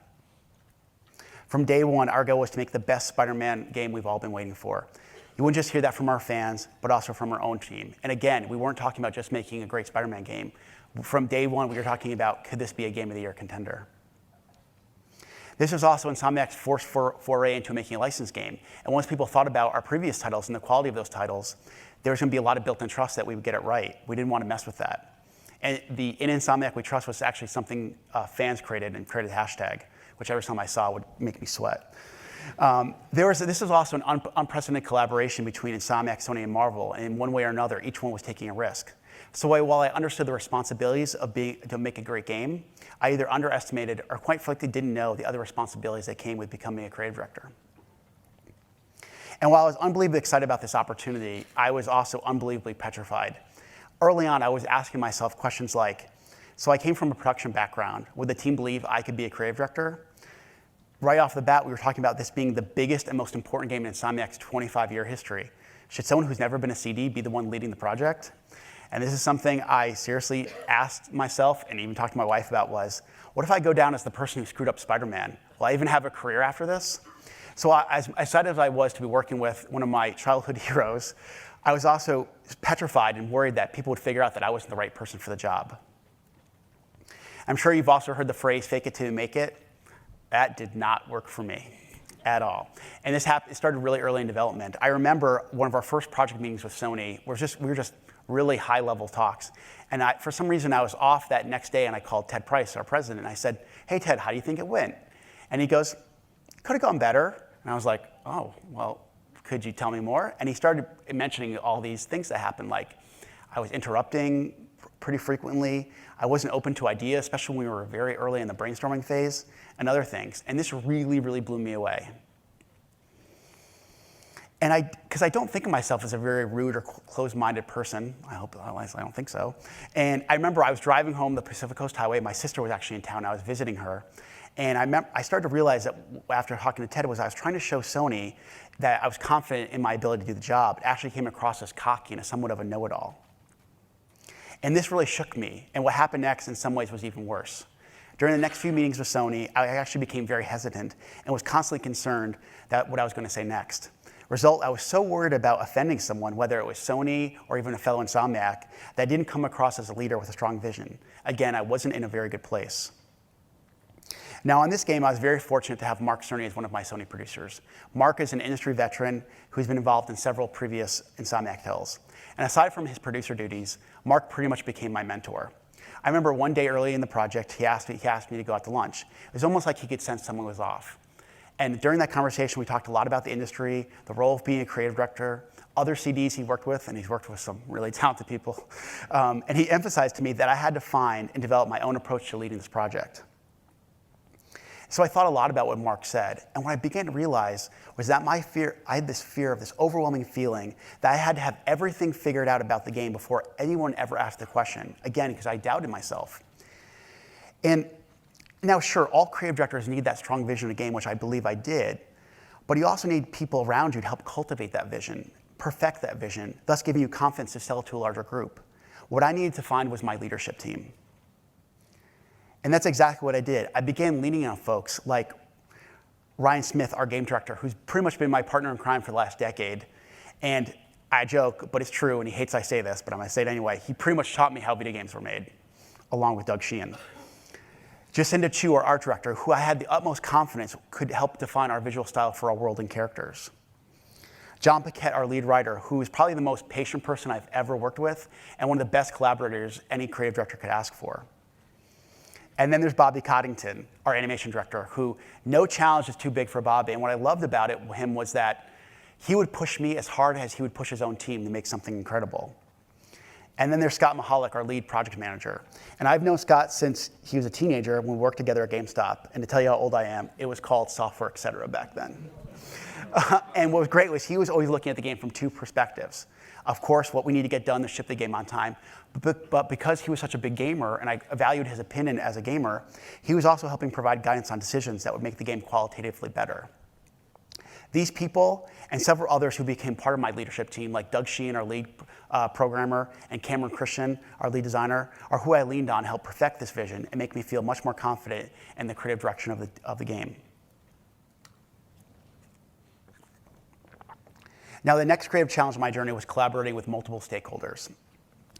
From day one, our goal was to make the best Spider-Man game we've all been waiting for. You wouldn't just hear that from our fans, but also from our own team. And again, we weren't talking about just making a great Spider-Man game. From day one, we were talking about, could this be a Game of the Year contender? This was also Insomniac's first foray into making a licensed game. And once people thought about our previous titles and the quality of those titles, there was going to be a lot of built-in trust that we would get it right. We didn't want to mess with that. And the In Insomniac We Trust was actually something fans created and created a hashtag, which every time I saw would make me sweat. This was also an unprecedented collaboration between Insomniac, Sony, and Marvel, and in one way or another, each one was taking a risk. So while I understood the responsibilities of to make a great game, I either underestimated or quite frankly didn't know the other responsibilities that came with becoming a creative director. And while I was unbelievably excited about this opportunity, I was also unbelievably petrified. Early on, I was asking myself questions like, So I came from a production background. Would the team believe I could be a creative director? Right off the bat, we were talking about this being the biggest and most important game in Insomniac's 25-year history. Should someone who's never been a CD be the one leading the project? And this is something I seriously asked myself and even talked to my wife about was, what if I go down as the person who screwed up Spider-Man? Will I even have a career after this? So as excited as I was to be working with one of my childhood heroes, I was also petrified and worried that people would figure out that I wasn't the right person for the job. I'm sure you've also heard the phrase, fake it till you make it. That did not work for me at all. And it started really early in development. I remember one of our first project meetings with Sony, we were just really high-level talks. And for some reason, I was off that next day, and I called Ted Price, our president, and I said, hey, Ted, how do you think it went? And he goes, could have gone better. And I was like, oh, well, could you tell me more? And he started mentioning all these things that happened, like I was interrupting pretty frequently. I wasn't open to ideas, especially when we were very early in the brainstorming phase, and other things. And this really, really blew me away. And because I don't think of myself as a very rude or closed-minded person. I don't think so. And I remember I was driving home the Pacific Coast Highway. My sister was actually in town. I was visiting her. And I started to realize that after talking to Ted I was trying to show Sony that I was confident in my ability to do the job. It actually came across as cocky and as somewhat of a know-it-all. And this really shook me. And what happened next in some ways was even worse. During the next few meetings with Sony, I actually became very hesitant and was constantly concerned that what I was going to say next. Result, I was so worried about offending someone, whether it was Sony or even a fellow Insomniac, that I didn't come across as a leader with a strong vision. Again, I wasn't in a very good place. Now, on this game, I was very fortunate to have Mark Cerny as one of my Sony producers. Mark is an industry veteran who's been involved in several previous Insomniac titles. And aside from his producer duties, Mark pretty much became my mentor. I remember one day early in the project, he asked me to go out to lunch. It was almost like he could sense someone was off. And during that conversation, we talked a lot about the industry, the role of being a creative director, other CDs he worked with, and he's worked with some really talented people. And he emphasized to me that I had to find and develop my own approach to leading this project. So I thought a lot about what Mark said, and what I began to realize was that I had this fear of this overwhelming feeling that I had to have everything figured out about the game before anyone ever asked the question, again, because I doubted myself. And now, sure, all creative directors need that strong vision of a game, which I believe I did, but you also need people around you to help cultivate that vision, perfect that vision, thus giving you confidence to sell to a larger group. What I needed to find was my leadership team. And that's exactly what I did. I began leaning on folks like Ryan Smith, our game director, who's pretty much been my partner in crime for the last decade. And I joke, but it's true, and he hates I say this, but I'm going to say it anyway. He pretty much taught me how video games were made, along with Doug Sheehan. Jacinda Chu, our art director, who I had the utmost confidence could help define our visual style for our world and characters. John Paquette, our lead writer, who is probably the most patient person I've ever worked with, and one of the best collaborators any creative director could ask for. And then there's Bobby Coddington, our animation director, who no challenge is too big for Bobby. And what I loved about him was that he would push me as hard as he would push his own team to make something incredible. And then there's Scott Mahalik, our lead project manager. And I've known Scott since he was a teenager when we worked together at GameStop. And to tell you how old I am, it was called Software Etc. back then. And what was great was he was always looking at the game from two perspectives. Of course, what we need to get done to ship the game on time. But because he was such a big gamer, and I valued his opinion as a gamer, he was also helping provide guidance on decisions that would make the game qualitatively better. These people and several others who became part of my leadership team, like Doug Sheehan, our lead programmer, and Cameron Christian, our lead designer, are who I leaned on to help perfect this vision and make me feel much more confident in the creative direction of the game. Now, the next creative challenge of my journey was collaborating with multiple stakeholders.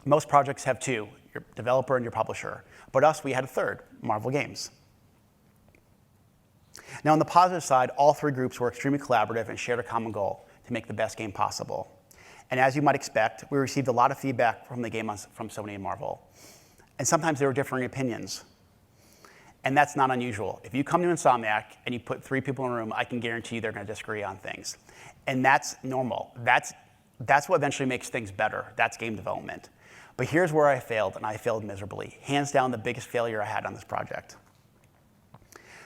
Most projects have two, your developer and your publisher. But us, we had a third, Marvel Games. Now, on the positive side, all three groups were extremely collaborative and shared a common goal to make the best game possible. And as you might expect, we received a lot of feedback from the game from Sony and Marvel. And sometimes there were differing opinions. And that's not unusual. If you come to Insomniac and you put three people in a room, I can guarantee you they're going to disagree on things. And that's normal. That's what eventually makes things better. That's game development. But here's where I failed, and I failed miserably. Hands down, the biggest failure I had on this project.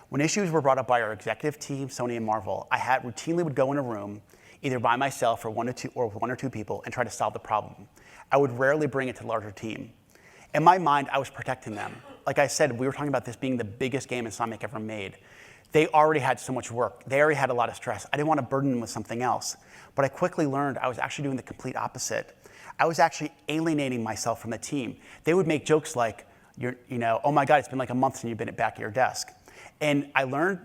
When issues were brought up by our executive team, Sony and Marvel, I routinely would go in a room, either by myself or with one or two people, and try to solve the problem. I would rarely bring it to the larger team. In my mind, I was protecting them. Like I said, we were talking about this being the biggest game Insomniac ever made. They already had so much work. They already had a lot of stress. I didn't want to burden them with something else. But I quickly learned I was actually doing the complete opposite. I was actually alienating myself from the team. They would make jokes like, oh my God, it's been like a month since you've been back at your desk. And I learned,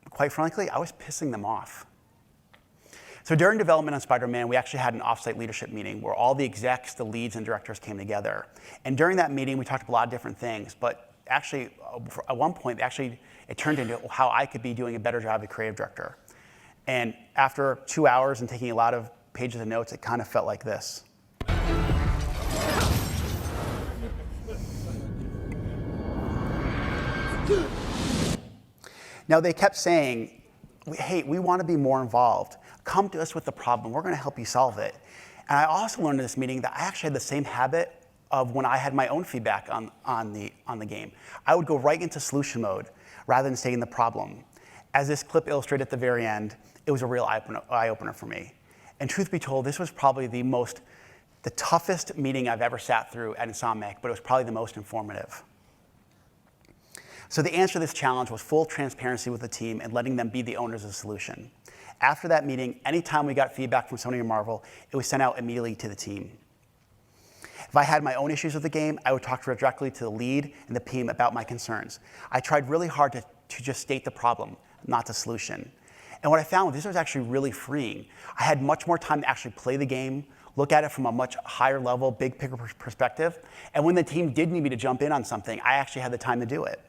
quite frankly, I was pissing them off. So during development on Spider-Man, we actually had an offsite leadership meeting where all the execs, the leads, and directors came together. And during that meeting, we talked about a lot of different things. But actually, at one point, it turned into how I could be doing a better job as creative director. And after 2 hours and taking a lot of pages of notes, it kind of felt like this. Now, they kept saying, hey, we want to be more involved. Come to us with the problem. We're going to help you solve it. And I also learned in this meeting that I actually had the same habit of when I had my own feedback on the game. I would go right into solution mode rather than stay in the problem. As this clip illustrated at the very end, it was a real eye-opener for me. And truth be told, this was probably the toughest meeting I've ever sat through at Insomniac, but it was probably the most informative. So the answer to this challenge was full transparency with the team and letting them be the owners of the solution. After that meeting, anytime we got feedback from Sony or Marvel, it was sent out immediately to the team. If I had my own issues with the game, I would talk directly to the lead and the team about my concerns. I tried really hard to just state the problem, not the solution. And what I found was this was actually really freeing. I had much more time to actually play the game, look at it from a much higher level, big picture perspective. And when the team did need me to jump in on something, I actually had the time to do it.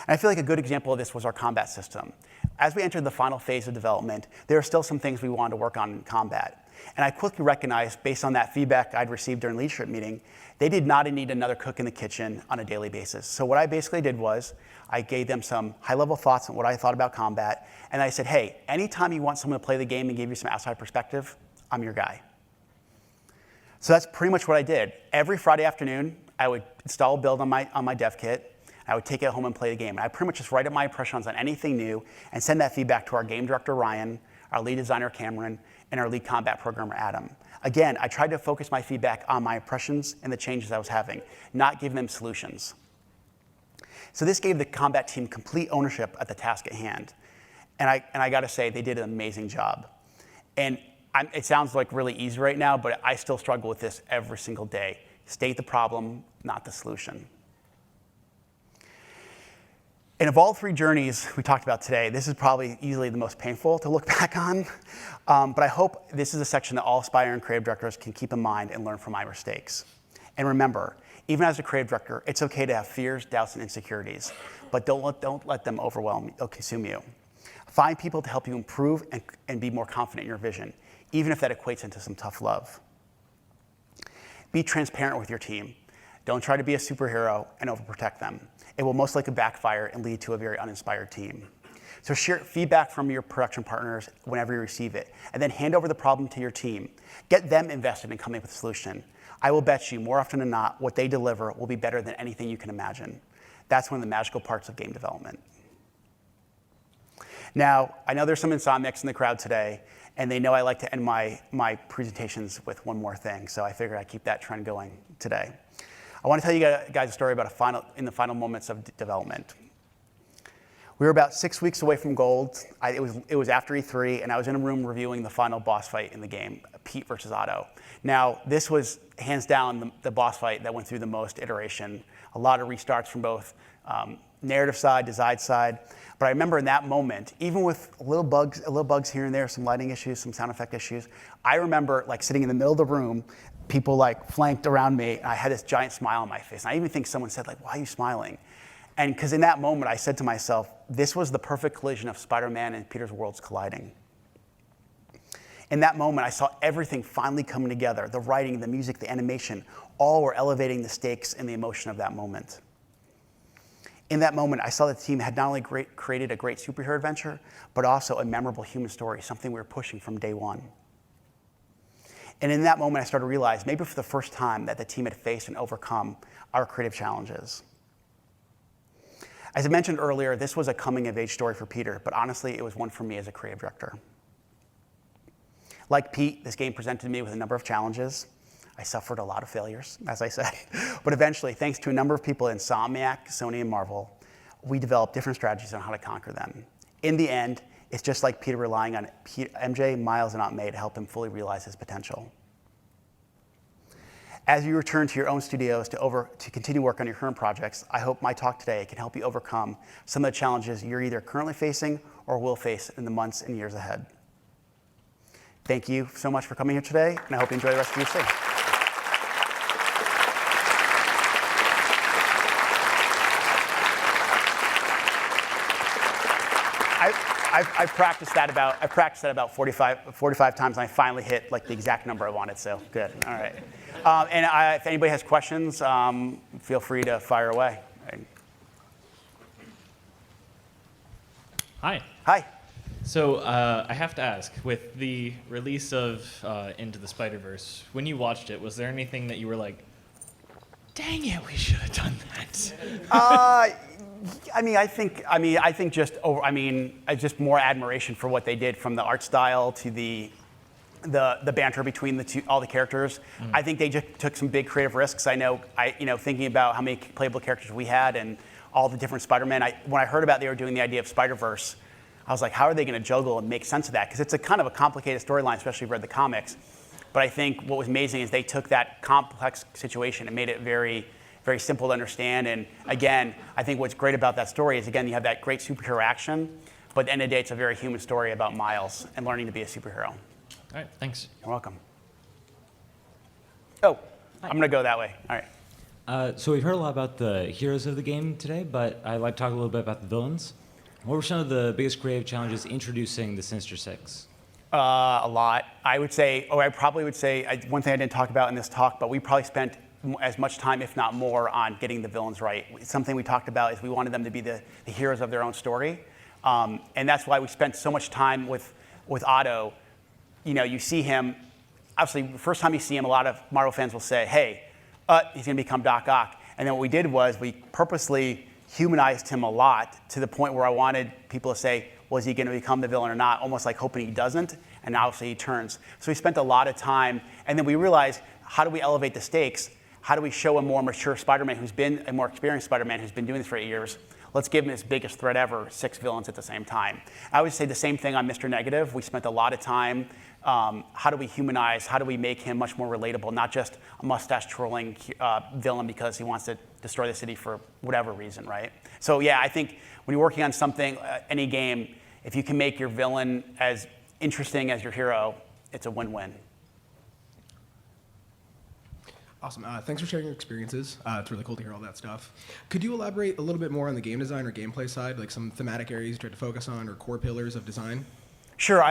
And I feel like a good example of this was our combat system. As we entered the final phase of development, there are still some things we wanted to work on in combat. And I quickly recognized, based on that feedback I'd received during the leadership meeting, they did not need another cook in the kitchen on a daily basis. So what I basically did was, I gave them some high-level thoughts on what I thought about combat, and I said, hey, anytime you want someone to play the game and give you some outside perspective, I'm your guy. So that's pretty much what I did. Every Friday afternoon, I would install a build on my dev kit. I would take it home and play the game. And I pretty much just write up my impressions on anything new and send that feedback to our game director, Ryan, our lead designer, Cameron, and our lead combat programmer, Adam. Again, I tried to focus my feedback on my impressions and the changes I was having, not giving them solutions. So this gave the combat team complete ownership at the task at hand. And I got to say, they did an amazing job. And it sounds like really easy right now, but I still struggle with this every single day. State the problem, not the solution. And of all three journeys we talked about today, this is probably easily the most painful to look back on. But I hope this is a section that all aspiring creative directors can keep in mind and learn from my mistakes. And remember, even as a creative director, it's okay to have fears, doubts, and insecurities, but don't let them overwhelm or consume you. Find people to help you improve and be more confident in your vision, even if that equates into some tough love. Be transparent with your team. Don't try to be a superhero and overprotect them. It will most likely backfire and lead to a very uninspired team. So share feedback from your production partners whenever you receive it, and then hand over the problem to your team. Get them invested in coming up with a solution. I will bet you, more often than not, what they deliver will be better than anything you can imagine. That's one of the magical parts of game development. Now, I know there's some Insomniacs in the crowd today, and they know I like to end my presentations with one more thing, so I figured I'd keep that trend going today. I want to tell you guys a story about in the final moments of development. We were about 6 weeks away from Gold. It was after E3, and I was in a room reviewing the final boss fight in the game, Pete versus Otto. Now, this was hands down the boss fight that went through the most iteration. A lot of restarts from both narrative side, design side. But I remember in that moment, even with little bugs here and there, some lighting issues, some sound effect issues, I remember like sitting in the middle of the room, people like flanked around me, and I had this giant smile on my face. And I even think someone said like, why are you smiling? And because in that moment, I said to myself, this was the perfect collision of Spider-Man and Peter's worlds colliding. In that moment, I saw everything finally coming together. The writing, the music, the animation, all were elevating the stakes and the emotion of that moment. In that moment, I saw the team had not only created a great superhero adventure, but also a memorable human story, something we were pushing from day one. And in that moment, I started to realize, maybe for the first time, that the team had faced and overcome our creative challenges. As I mentioned earlier, this was a coming-of-age story for Peter, but honestly, it was one for me as a creative director. Like Pete, this game presented me with a number of challenges. I suffered a lot of failures, as I say. But eventually, thanks to a number of people at Insomniac, Sony, and Marvel, we developed different strategies on how to conquer them. In the end, it's just like Peter relying on MJ, Miles, and Aunt May to help him fully realize his potential. As you return to your own studios to continue work on your current projects, I hope my talk today can help you overcome some of the challenges you're either currently facing or will face in the months and years ahead. Thank you so much for coming here today, and I hope you enjoy the rest of your stay. I practiced that about 45 times, and I finally hit like the exact number I wanted. So good. All right. If anybody has questions, feel free to fire away. Hi. Hi. So I have to ask, with the release of Into the Spider-Verse, when you watched it, was there anything that you were like, dang it, we should have done that? I think just more admiration for what they did, from the art style to the banter between all the characters. Mm-hmm. I think they just took some big creative risks. I know, thinking about how many playable characters we had and all the different Spider-Man. When I heard about they were doing the idea of Spider-Verse, I was like, how are they going to juggle and make sense of that? Because it's a kind of a complicated storyline, especially if you've read the comics. But I think what was amazing is they took that complex situation and made it very, very simple to understand. And again, I think what's great about that story is, again, you have that great superhero action, but at the end of the day, it's a very human story about Miles and learning to be a superhero. All right, thanks. You're welcome. Oh, I'm going to go that way. All right. So we've heard a lot about the heroes of the game today, but I'd like to talk a little bit about the villains. What were some of the biggest creative challenges introducing the Sinister Six? A lot. I probably would say, one thing I didn't talk about in this talk, but we probably spent as much time, if not more, on getting the villains right. Something we talked about is we wanted them to be the heroes of their own story. And that's why we spent so much time with Otto. You see him, obviously, the first time you see him, a lot of Marvel fans will say, hey, he's going to become Doc Ock. And then what we did was we purposely humanized him a lot, to the point where I wanted people to say, was he going to become the villain or not, almost like hoping he doesn't, and obviously he turns. So we spent a lot of time, and then we realized, how do we elevate the stakes? How do we show a more mature Spider-Man a more experienced Spider-Man who's been doing this for 8 years? Let's give him his biggest threat ever, 6 villains at the same time. I would say the same thing on Mr. Negative. We spent a lot of time, how do we humanize, how do we make him much more relatable, not just a mustache-twirling villain because he wants to destroy the city for whatever reason, right? So yeah, I think when you're working on something, any game, if you can make your villain as interesting as your hero, it's a win-win. Awesome. Thanks for sharing your experiences. It's really cool to hear all that stuff. Could you elaborate a little bit more on the game design or gameplay side, like some thematic areas you tried to focus on or core pillars of design? Sure.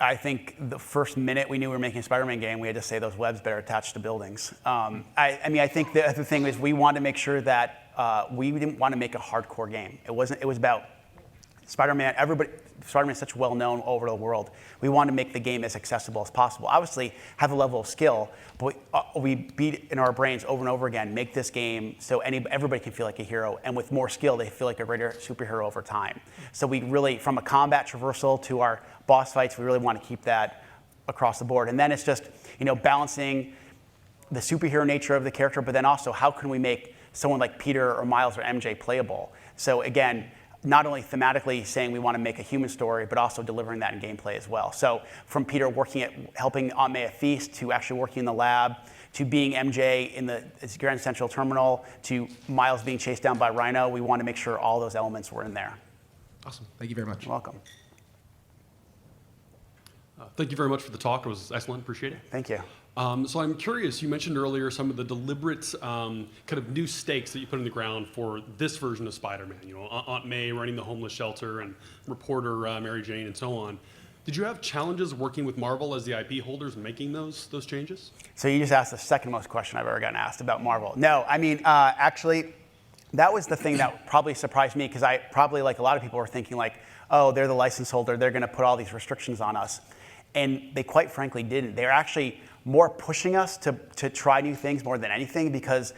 I think the first minute we knew we were making a Spider-Man game, we had to say those webs better attached to buildings. I think the other thing is we wanted to make sure that we didn't want to make a hardcore game. It was about Spider-Man. Spider-Man is such well-known all over the world. We want to make the game as accessible as possible. Obviously, have a level of skill, but we beat in our brains over and over again, make this game so everybody can feel like a hero, and with more skill, they feel like a greater superhero over time. So we really, from a combat traversal to our boss fights, we really want to keep that across the board. And then it's just, balancing the superhero nature of the character, but then also how can we make someone like Peter or Miles or MJ playable? So again, not only thematically saying we want to make a human story, but also delivering that in gameplay as well. So from Peter helping Aunt May at Feast, to actually working in the lab, to being MJ in the Grand Central Terminal, to Miles being chased down by Rhino, we want to make sure all those elements were in there. Awesome. Thank you very much. You're welcome. Thank you very much for the talk. It was excellent. Appreciate it. Thank you. So I'm curious, you mentioned earlier some of the deliberate kind of new stakes that you put in the ground for this version of Spider-Man. Aunt May running the homeless shelter and reporter Mary Jane and so on. Did you have challenges working with Marvel as the IP holders making those changes? So you just asked the second most question I've ever gotten asked about Marvel. No, actually, that was the thing that probably surprised me, because I probably, like a lot of people, were thinking like, oh, they're the license holder, they're going to put all these restrictions on us. And they quite frankly didn't. They're actually more pushing us to try new things more than anything, because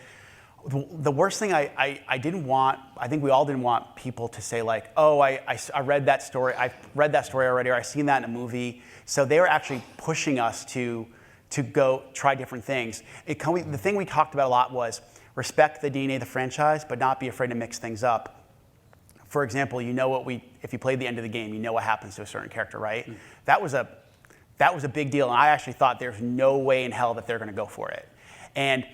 the worst thing I didn't want, I think we all didn't want people to say like, oh, I read that story, I've read that story already, or I've seen that in a movie. So they were actually pushing us to to go try different things. The thing we talked about a lot was respect the DNA of the franchise, but not be afraid to mix things up. For example, if you played the end of the game, you know what happens to a certain character, right? That was a big deal, and I actually thought there's no way in hell that they're going to go for it. And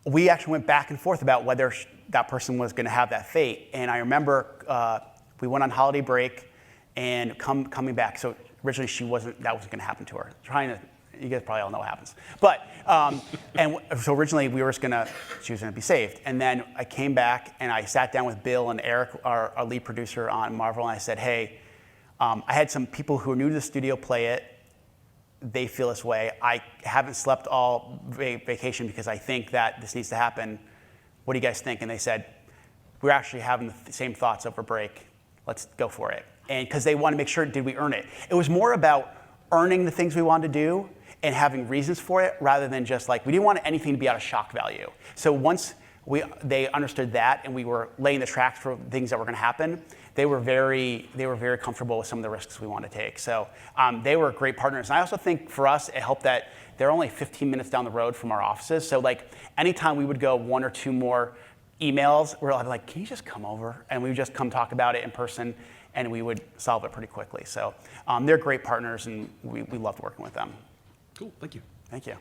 we actually went back and forth about whether that person was going to have that fate. And I remember we went on holiday break and coming back. So originally that wasn't going to happen to her. You guys probably all know what happens. But, and so originally she was going to be saved. And then I came back and I sat down with Bill and Eric, our lead producer on Marvel, and I said, hey, I had some people who are new to the studio play it. They feel this way. I haven't slept all vacation because I think that this needs to happen. What do you guys think? And they said, we're actually having the same thoughts over break. Let's go for it. And because they want to make sure, did we earn it? It was more about earning the things we wanted to do and having reasons for it rather than just we didn't want anything to be out of shock value. So once they understood that and we were laying the tracks for things that were going to happen, they were very comfortable with some of the risks we wanted to take. So they were great partners. And I also think for us, it helped that they're only 15 minutes down the road from our offices. So anytime we would go one or two more emails, we're like, can you just come over? And we would just come talk about it in person and we would solve it pretty quickly. So they're great partners and we loved working with them. Cool, thank you. Thank you.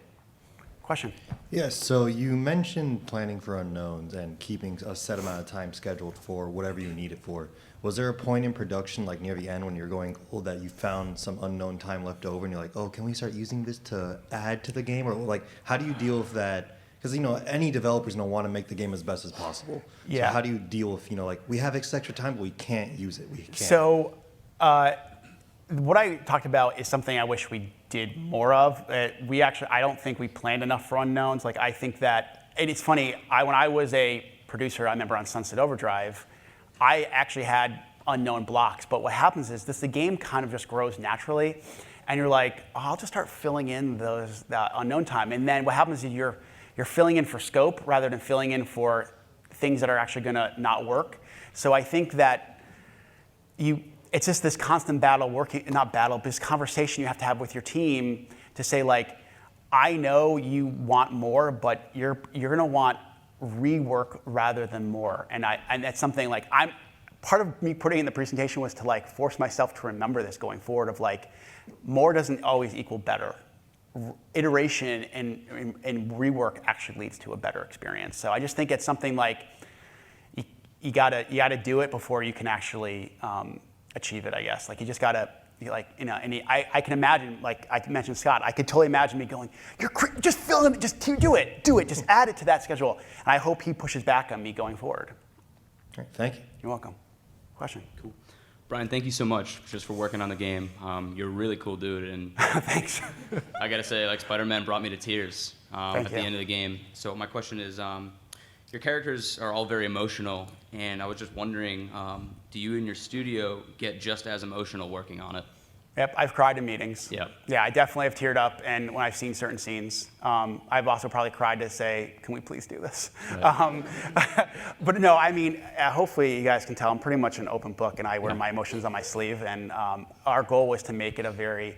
Question? Yes, so you mentioned planning for unknowns and keeping a set amount of time scheduled for whatever you need it for. Was there a point in production, near the end when you're going, that you found some unknown time left over and you're like, oh, can we start using this to add to the game? Or how do you deal with that? Because, any developers want to make the game as best as possible. Yeah. So how do you deal with, we have extra time, but we can't use it. We can't. So what I talked about is something I wish we did more of. I don't think we planned enough for unknowns. I think that, and it's funny, when I was a producer, I remember on Sunset Overdrive, I actually had unknown blocks. But what happens is the game kind of just grows naturally. And you're like, oh, I'll just start filling in that unknown time. And then what happens is you're filling in for scope rather than filling in for things that are actually going to not work. So I think that it's just this constant this conversation you have to have with your team to say I know you want more, but you're going to want rework rather than more. And that's something part of me putting in the presentation was to force myself to remember this going forward of more doesn't always equal better. Iteration and rework actually leads to a better experience. So I just think it's something you gotta do it before you can actually achieve it, I guess. You just gotta I can imagine, I mentioned Scott, I could totally imagine me going, just fill in, just do it, just add it to that schedule. And I hope he pushes back on me going forward. All right, thank you. You're welcome. Question? Cool. Brian, thank you so much just for working on the game. You're a really cool dude, and thanks. I gotta say, Spider-Man brought me to tears at the you. end of the game. So my question is, your characters are all very emotional, and I was just wondering, do you in your studio get just as emotional working on it? Yep, I've cried in meetings. Yep. Yeah, I definitely have teared up, and when I've seen certain scenes, I've also probably cried to say, "Can we please do this?" Right. But no, hopefully you guys can tell I'm pretty much an open book, and I wear my emotions on my sleeve. And our goal was to make it a very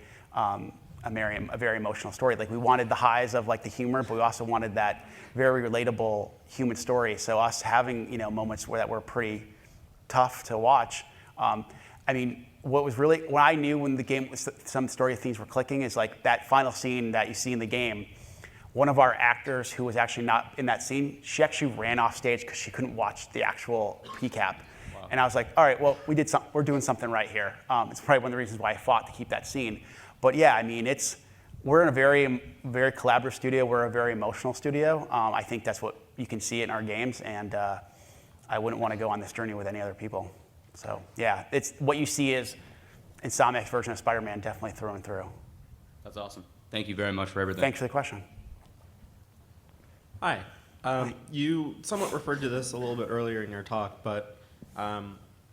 emotional story. We wanted the highs of the humor, but we also wanted that very relatable human story. So us having moments that were pretty tough to watch. What I knew when the game, some story themes were clicking is that final scene that you see in the game, one of our actors who was actually not in that scene, she actually ran off stage because she couldn't watch the actual PCAP. Wow. And I was like, all right, well, we're doing something right here. It's probably one of the reasons why I fought to keep that scene. But yeah, we're in a very, very collaborative studio. We're a very emotional studio. I think that's what you can see in our games, and I wouldn't want to go on this journey with any other people. So yeah, it's what you see is Insomniac's version of Spider-Man, definitely through and through. That's awesome. Thank you very much for everything. Thanks for the question. Hi. You somewhat referred to this a little bit earlier in your talk, but I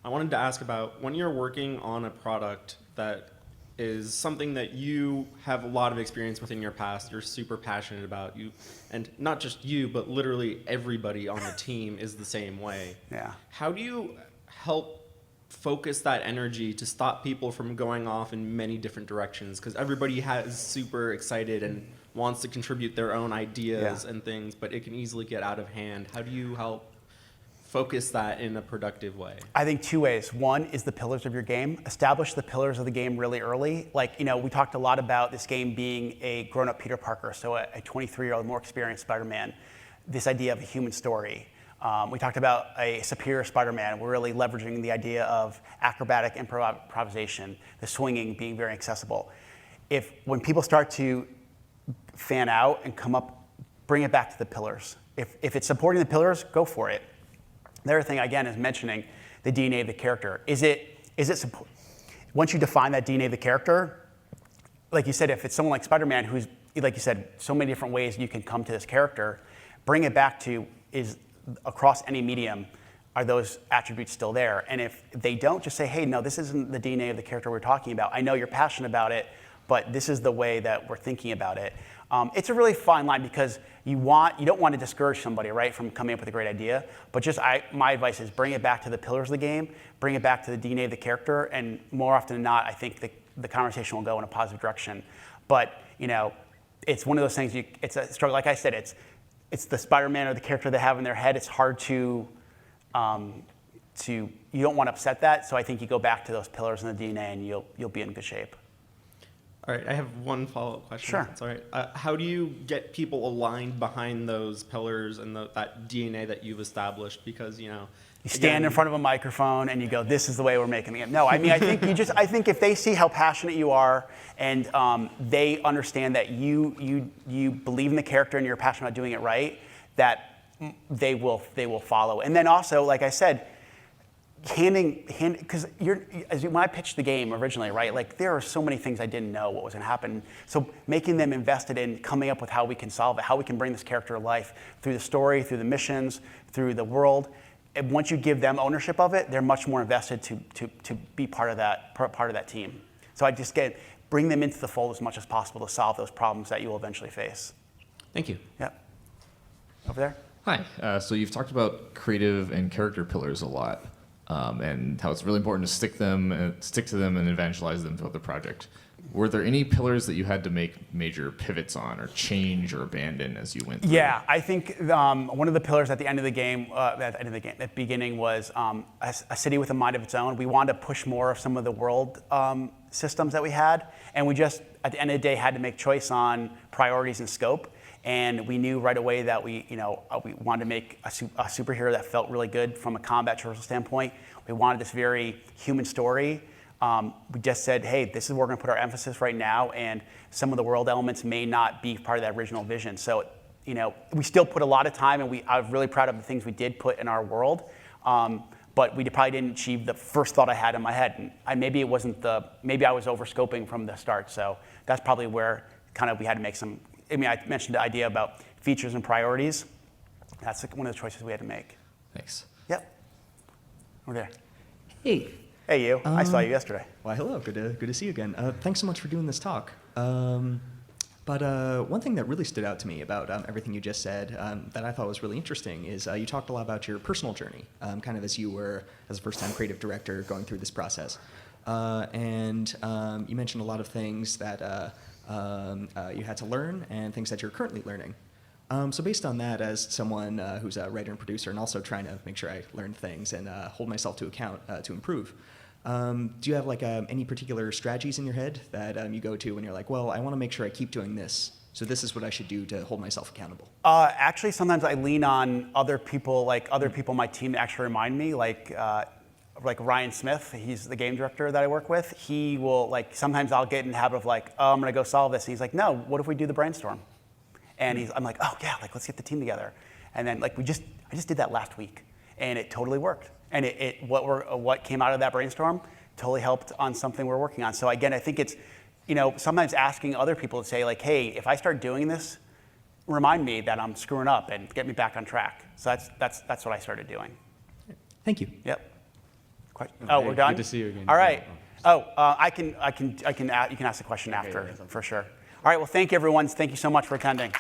wanted to ask about when you're working on a product that is something that you have a lot of experience with in your past, you're super passionate about, and not just you, but literally everybody on the team is the same way. Yeah. How do you help focus that energy to stop people from going off in many different directions? Because everybody is super excited and wants to contribute their own ideas and things, but it can easily get out of hand. How do you help focus that in a productive way? I think two ways. One is the pillars of your game. Establish the pillars of the game really early. Like, we talked a lot about this game being a grown-up Peter Parker, so a 23-year-old, more experienced Spider-Man. This idea of a human story. We talked about a superior Spider-Man. We're really leveraging the idea of acrobatic improvisation, the swinging being very accessible. When people start to fan out and come up, bring it back to the pillars. If it's supporting the pillars, go for it. The other thing, again, is mentioning the DNA of the character. Once you define that DNA of the character, like you said, if it's someone like Spider-Man, who's, like you said, so many different ways you can come to this character, bring it back to, is across any medium, are those attributes still there? And if they don't, just say, hey, no, this isn't the DNA of the character we're talking about. I know you're passionate about it, but this is the way that we're thinking about it. It's a really fine line because you don't want to discourage somebody, right, from coming up with a great idea. But my advice is bring it back to the pillars of the game, bring it back to the DNA of the character, and more often than not, I think the conversation will go in a positive direction. But it's one of those things. It's a struggle. Like I said, it's the Spider-Man or the character they have in their head. It's hard to you don't want to upset that. So I think you go back to those pillars in the DNA, and you'll be in good shape. All right, I have one follow-up question. Sure. If that's all right. How do you get people aligned behind those pillars and that DNA that you've established? Because you stand in front of a microphone and you go, "This is the way we're making the game." No, I mean, I think if they see how passionate you are and they understand that you believe in the character and you're passionate about doing it right, that they will follow. And then also, like I said, because when I pitched the game originally, right, like there are so many things I didn't know what was going to happen. So making them invested in coming up with how we can solve it, how we can bring this character to life through the story, through the missions, through the world. And once you give them ownership of it, they're much more invested to be part of that team. So I just bring them into the fold as much as possible to solve those problems that you will eventually face. Thank you. Yep. Over there. Hi. So you've talked about creative and character pillars a lot. And how it's really important to stick to them and evangelize them throughout the project. Were there any pillars that you had to make major pivots on or change or abandon as you went through? Yeah, I think one of the pillars at the end of the game, at the beginning was a city with a mind of its own. We wanted to push more of some of the world systems that we had, and we just, at the end of the day, had to make choice on priorities and scope. And we knew right away that we wanted to make a superhero that felt really good from a combat traversal standpoint. We wanted this very human story. We just said, hey, this is where we're going to put our emphasis right now, and some of the world elements may not be part of that original vision. So, we still put a lot of time, and I'm really proud of the things we did put in our world. But we probably didn't achieve the first thought I had in my head. And maybe I was over-scoping from the start. So that's probably where kind of we had to make some. I mentioned the idea about features and priorities. That's one of the choices we had to make. Thanks. Yep. Over there. Hey. Hey, you. I saw you yesterday. Well, hello. Good to see you again. Thanks so much for doing this talk. But one thing that really stood out to me about everything you just said that I thought was really interesting is you talked a lot about your personal journey, kind of as you were, as a first-time creative director, going through this process. And you mentioned a lot of things that you had to learn and things that you're currently learning. So based on that, as someone who's a writer and producer and also trying to make sure I learn things and hold myself to account to improve, do you have like any particular strategies in your head that you go to when you're like, well, I want to make sure I keep doing this, so this is what I should do to hold myself accountable? Actually, sometimes I lean on other people, on my team that actually remind me, like Ryan Smith, he's the game director that I work with. He will, sometimes I'll get in the habit of I'm going to go solve this. And he's like, no, what if we do the brainstorm? And I'm like, oh yeah, let's get the team together. And then I just did that last week, and it totally worked. And what came out of that brainstorm totally helped on something we're working on. So again, I think it's, sometimes asking other people to say hey, if I start doing this, remind me that I'm screwing up and get me back on track. So that's what I started doing. Thank you. Yep. We're done? Good to see you again. All right. You can ask the question after, for sure. All right, well, thank you, everyone. Thank you so much for attending.